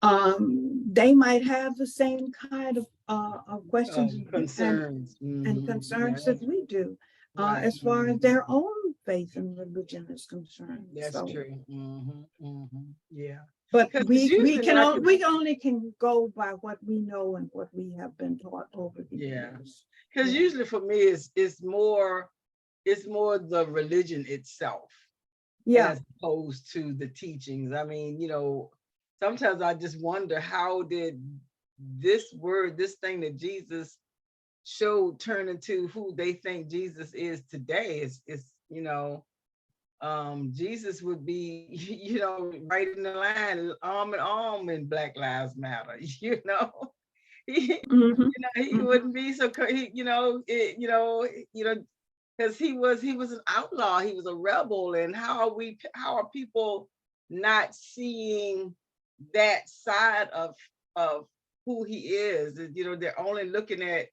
they might have the same kind of questions Concerns. and Mm-hmm. concerns Yeah. that we do, Right. as far as their own faith and religion is concerned. That's So, true. Mm-hmm. Mm-hmm. Yeah. but Because it's usually not. we only can go by what we know and what we have been taught over the Yeah. years. Because Yeah. usually for me, it's more. it's more the religion itself Yeah. as opposed to the teachings. I mean, sometimes I just wonder, how did this word, this thing that Jesus showed, turn into who they think Jesus is today? Jesus would be, right in the line, arm in arm in Black Lives Matter. He, Hmm. he Hmm. wouldn't be so, because he was an outlaw, he was a rebel. And how are people not seeing that side of who he is? They're only looking at,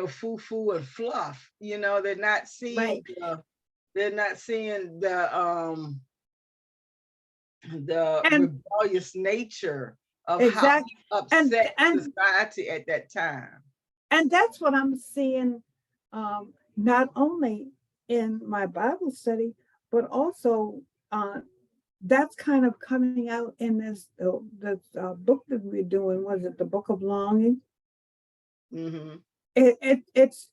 foo and fluff. They're not seeing Right. the And rebellious nature of how exact he and upset and society at that time. and that's what I'm seeing, not only in my Bible study, but also that's kind of coming out in this book that we're doing. Was it the Book of Longing? Mm-hmm. It's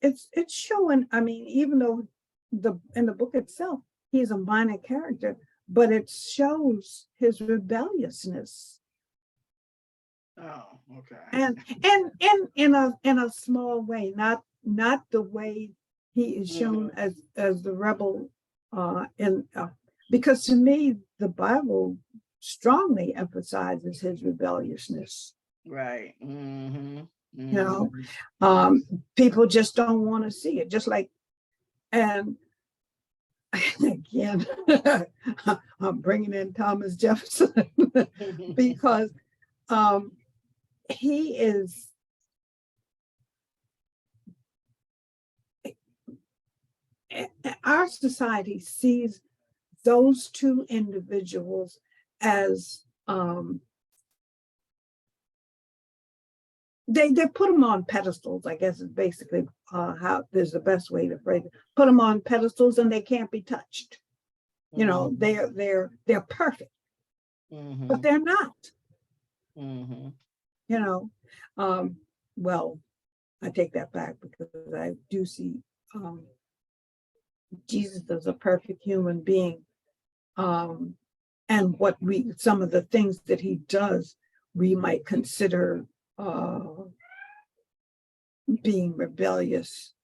showing. I mean, even though in the book itself he's a minor character, but it shows his rebelliousness, Oh, okay. and in a small way, not the way he is shown Mm-hmm. as the rebel, in because to me the Bible strongly emphasizes his rebelliousness. Right. Mm-hmm. You know, Mm-hmm. um, people just don't want to see it. Just like, and again, I'm bringing in Thomas Jefferson because um, he is, our society sees those two individuals as, they put them on pedestals, I guess is basically how there's the best way to phrase it. Put them on pedestals and they can't be touched. They're perfect, but Mm-hmm. they're not. Mm-hmm. You know, um, well, I take that back because I do see Jesus as a perfect human being, um, and some of the things that he does, we might consider being rebellious,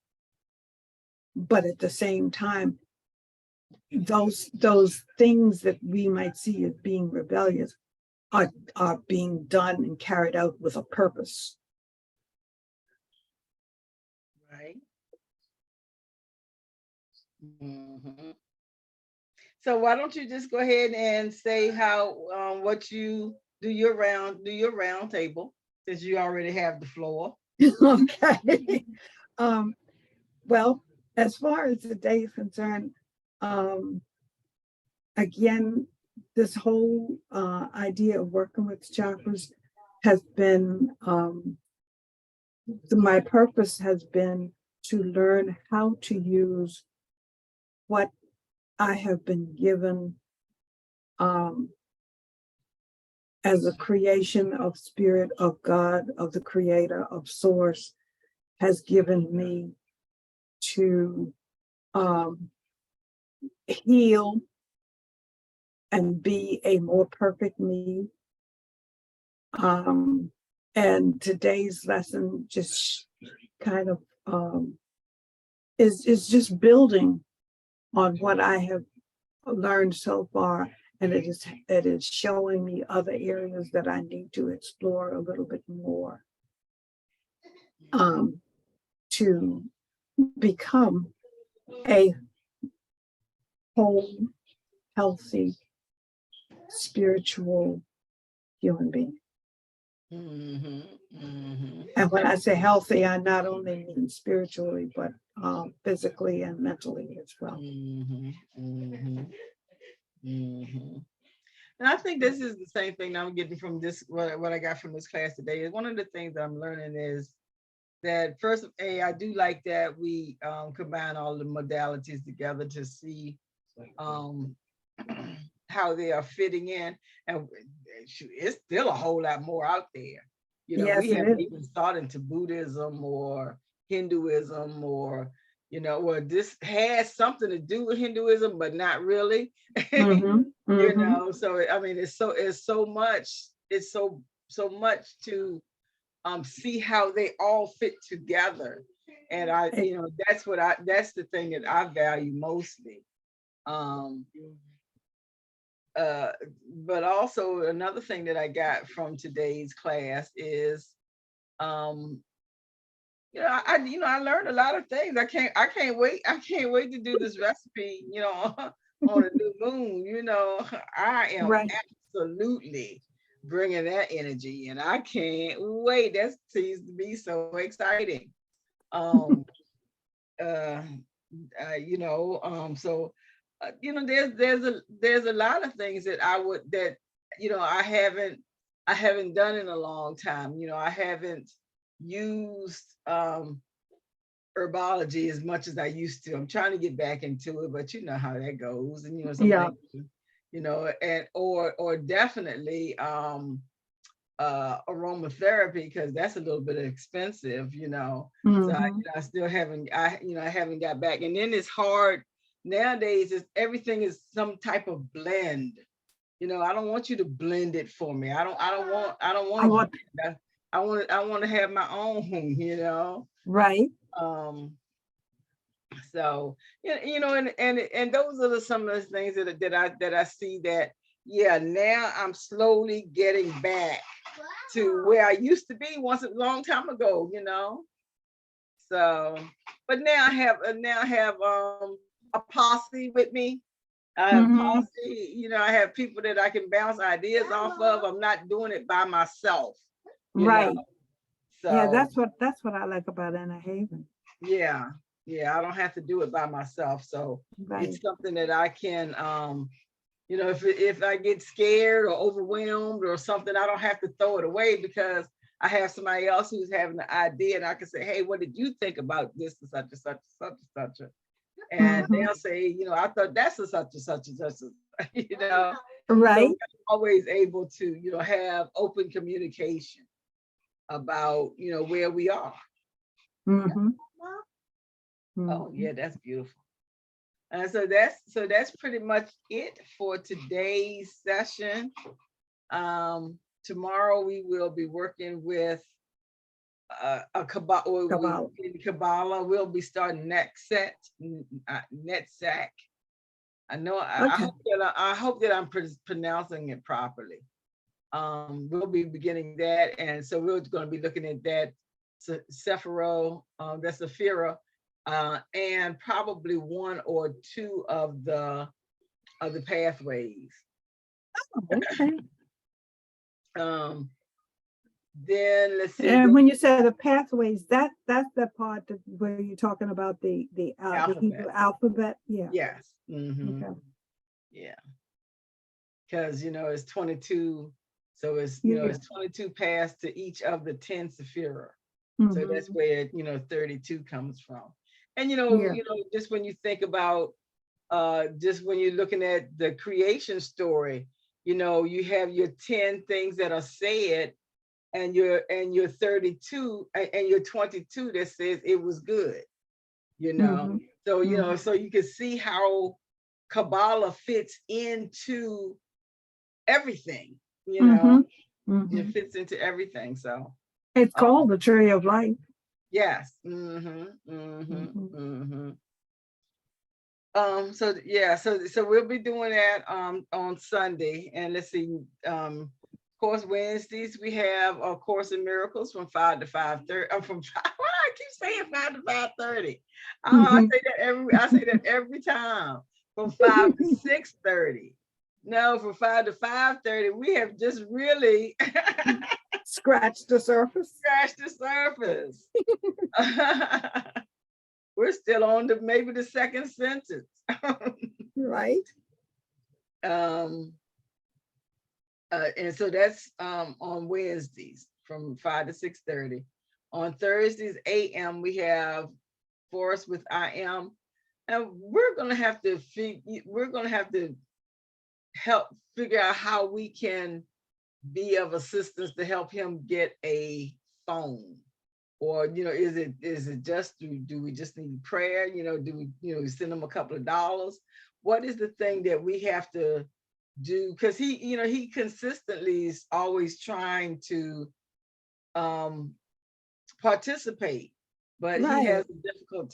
but at the same time, those things that we might see as being rebellious are being done and carried out with a purpose. Right. Mm-hmm. So why don't you just go ahead and say how what you do your round table, since you already have the floor. Okay. um, well, as far as the day is concerned, um, again, this whole idea of working with chakras has been, my purpose has been to learn how to use what I have been given, um, as a creation of spirit, of God, of the creator, of source, has given me to heal and be a more perfect me. And today's lesson just kind of is just building on what I have learned so far, and it is showing me other areas that I need to explore a little bit more, to become a whole, healthy, spiritual human being. Mm-hmm. Mm-hmm. And when I say healthy, I not only mean spiritually, but physically and mentally as well. Mm-hmm. Mm-hmm. Mm-hmm. And I think this is the same thing I'm getting from this, what I got from this class today. Is one of the things that I'm learning is that first, I do like that we combine all the modalities together to see um, how they are fitting in. And it's still a whole lot more out there. We Yes, it haven't is. even started to Buddhism or Hinduism or you know, well, this has something to do with Hinduism, but not really. Mhm. You Mhm. know, so I mean, it's so much to see how they all fit together. And I, It- you know, that's the thing that I value mostly. Um, uh, but also another thing that I got from today's class is, um, you know, I learned a lot of things. I can't wait to do this recipe, you know, on a new moon. You know, I am Right. absolutely bringing that energy, and I can't wait. That seems to be so exciting. Um, uh, you know, so you know, there's a lot of things that you know, I haven't done in a long time. You know, I haven't used herbology as much as I used to. I'm trying to get back into it, but you know how that goes. And you know, Yeah. something, you know, and or definitely aromatherapy, because that's a little bit expensive, you know. So Mhm. I still haven't I haven't got back. And then it's hard nowadays, is everything is some type of blend. You know, I don't want you to blend it for me. I don't want I to want blend. I want to have my own, you know. right. Um so you know, and those are some of the things that I see that, yeah, now I'm slowly getting back to where I used to be once a long time ago, you know. So, but now I have a posse with me. I have Mhm. posse, you know, I have people that I can bounce ideas off of. I'm not doing it by myself, you know. Right. Yeah, So that's what I like about Anna Haven. yeah, yeah, I don't have to do it by myself. So Right. it's something that I can you know, if I get scared or overwhelmed or something, I don't have to throw it away, because I have somebody else who's having an idea, and I can say, hey, what did you think about this and such and such and such and such? And Mhm. they'll say, you know, I thought that's a such and such and such, you know. So Right. we're always able to, you know, have open communication about, you know, where we are. Mhm. Oh Mhm. yeah, that's beautiful. And so that's pretty much it for today's session. Tomorrow we will be working with a Kabbalah. in Kabbalah. We'll be starting next set, net sack. I know. Okay. I hope that I'm pronouncing it properly. We'll be beginning that, and so we're going to be looking at that Sephiro, that's Sephira, and probably one or two of the pathways. Okay. Um, then let's see, And then when you say the pathways, that's the part where you're talking about the Hebrew alphabet. alphabet. Yeah. Yes. Hmm. Okay. Yeah. Because you know it's 22, so it's, you know, Yeah. it's 22 paths to each of the 10 Sephira. So that's Mhm. where, you know, 32 comes from. And Yeah. you know, just when you think about just when you're looking at the creation story, you know, you have your 10 things that are said, and your 32 and your 22 that says it was good, you know. Mhm. So, you know, Mhm. so you can see how Kabbalah fits into everything, you know. Mhm. It Mhm. fits into everything. So It's uh, called the tree of life. yes. Mm-hmm. Mm-hmm. Mhm. Mm-hmm. So yeah, so we'll be doing that on Sunday. And let's see, of course Wednesdays we have a Course in Miracles from 5 to 5:30. From 5, why do I keep saying 5 to 5:30? Mhm. I say that every time. From 5 to 6:30. No, from 5 to 5:30, we have just really Scratch the surface. scratched the surface. We're still on the maybe the second sentence. Right. um, and so that's on Wednesdays from 5 to 6:30. On Thursdays, AM, we have Forest with I Am. And we're gonna have to help figure out how we can be of assistance to help him get a phone. or is it just do we just need prayer? Do we send them a couple of dollars? What is the thing that we have to do? Because he consistently is always trying to participate, but he Right. has a difficult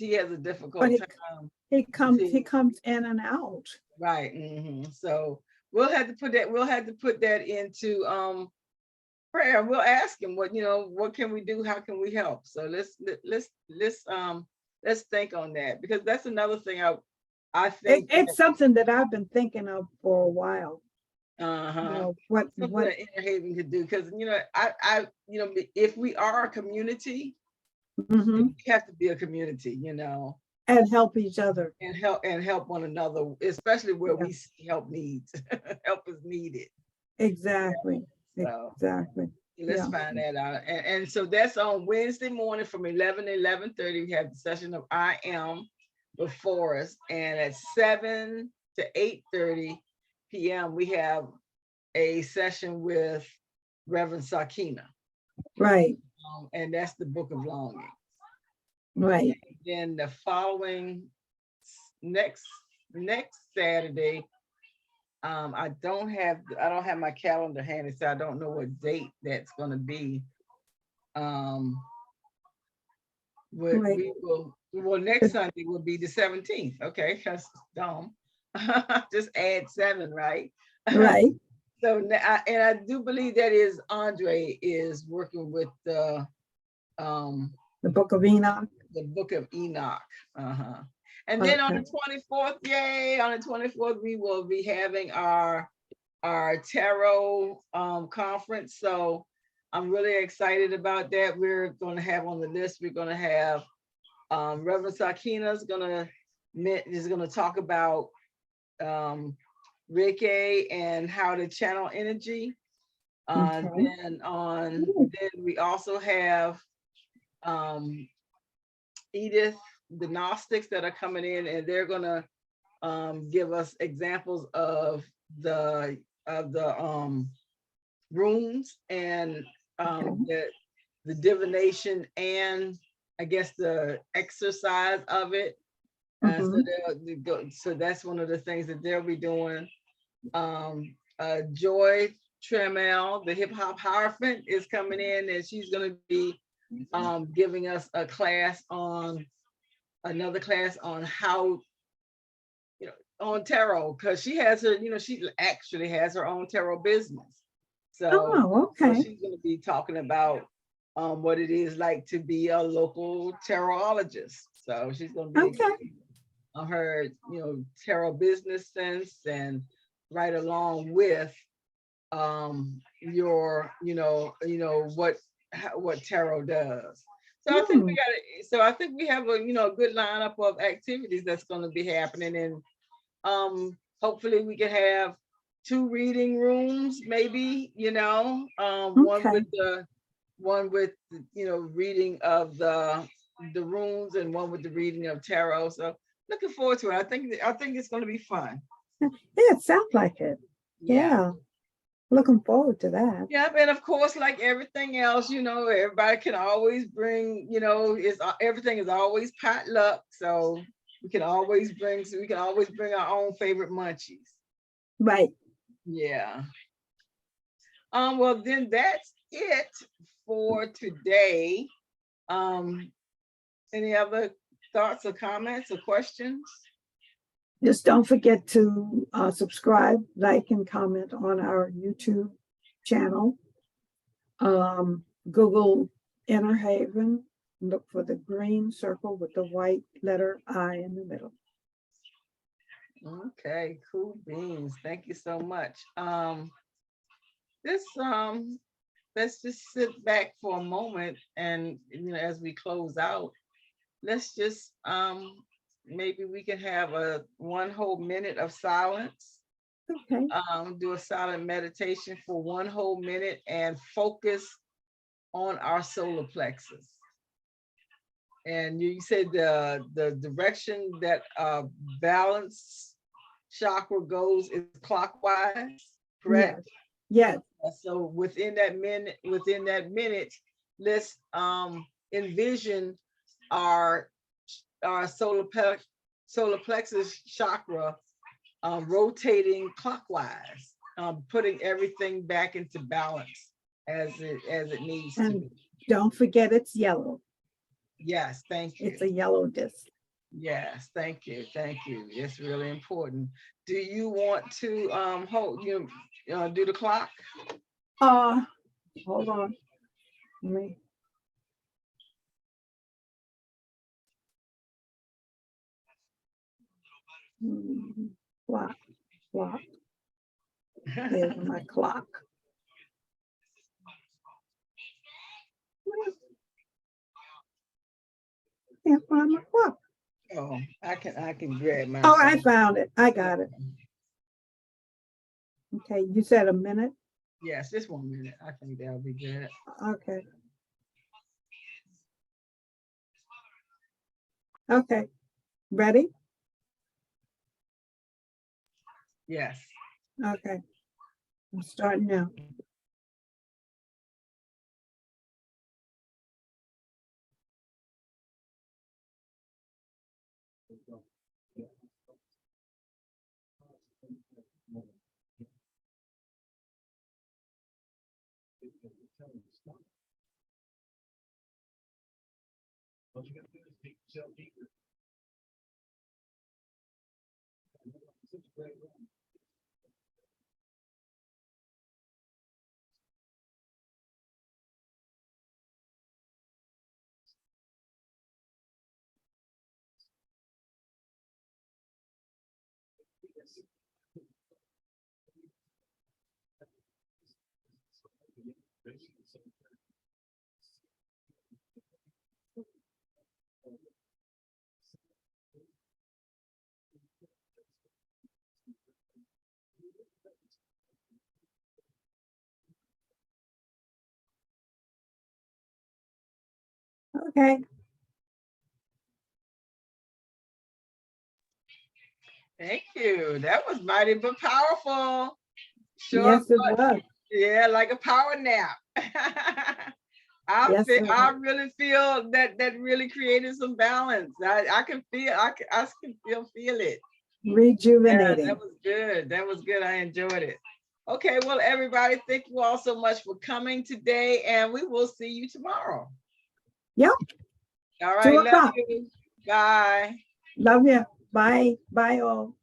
But time. he See, comes in and out. right. So we'll have to put that into prayer. We'll ask him what can we do? How can we help? So let's think on that, because that's another thing I think It's something that I've been thinking of for a while. What something that Interhaven could do, because I if we are a community, mhm, we have to be a community, and help each other. and help one another, especially where Yeah. we see help needs. Help is needed. Exactly. So Exactly. let's Yeah. find that out. And so that's on Wednesday morning from 11 to 11:30. We have the session of I Am before us. And at 7 to 8:30 p.m., we have a session with Reverend Sakina. Right. And that's the Book of Longing. Right. Then the following next Saturday, I don't have my calendar handy, so I don't know what date that's going to be. Right. Next Sunday will be the 17th. Okay, that's dumb. Just add 7, right? Right. So I do believe that is Andre is working with the Book of Enoch. The Book of Enoch. And then on the 24th, on the 24th, we will be having our tarot conference. So I'm really excited about that. We're going to have on the list, we're going to have Reverend Sakina is going to talk about Reiki and how to channel energy. Then we also have Edith, the Gnostics, that are coming in, and they're gonna give us examples of the runes and the divination, and I guess the exercise of it. So that's one of the things that they'll be doing. Joy Tremel, the hip hop hierophant, is coming in, and she's going to be giving us another class on how, on tarot, because she has her, she actually has her own tarot business. So, so she's going to be talking about what it is like to be a local tarotologist. So she's going to be on her, tarot business sense, and right along with your, what tarot does. So I think we have a good lineup of activities that's going to be happening, and hopefully we can have 2 reading rooms, maybe, one with reading of the runes, and one with the reading of tarot. So looking forward to it. I think it's going to be fun. Yeah, it sounds like it. Yeah. Looking forward to that. Yeah, and of course, like everything else, everybody can always bring, everything is always potluck. So we can always bring our own favorite munchies. Right. Yeah. Well, then that's it for today. Any other thoughts or comments or questions? Just don't forget to subscribe, like, and comment on our YouTube channel. Google Interhaven, look for the green circle with the white letter I in the middle. Okay, cool beans. Thank you so much. Let's just sit back for a moment, and as we close out, let's just maybe we can have one whole minute of silence. Okay. Do a silent meditation for 1 whole minute and focus on our solar plexus. And you said the direction that balance chakra goes is clockwise, correct? Yes. So within that minute, let's envision our solar plexus chakra rotating clockwise, putting everything back into balance as it needs to And be. don't forget it's yellow. Yes, thank you. It's a yellow disc. Yes, thank you, thank you. It's really important. Do you want to do the clock? Hold on. Let me. Clock. Here's my clock. Can't find my clock. Oh, I can grab my. Oh, I found it. I got it. Okay, you said a minute? Yes, just 1 minute. I think that'll be good. Okay. Okay. Ready? Yes. Okay. I'm starting now. Okay. Thank you. That was mighty but powerful. Sure. Yes, it was. Yeah, like a power nap. Yes, it I was. really feel that really created some balance. I can feel feel it. Yeah, Rejuvenating. that was good. That was good. I enjoyed it. Okay, well, everybody, thank you all so much for coming today, and we will see you tomorrow. Yep. All right, 2 love o'clock. you. Bye. Love you. Bye. Bye all.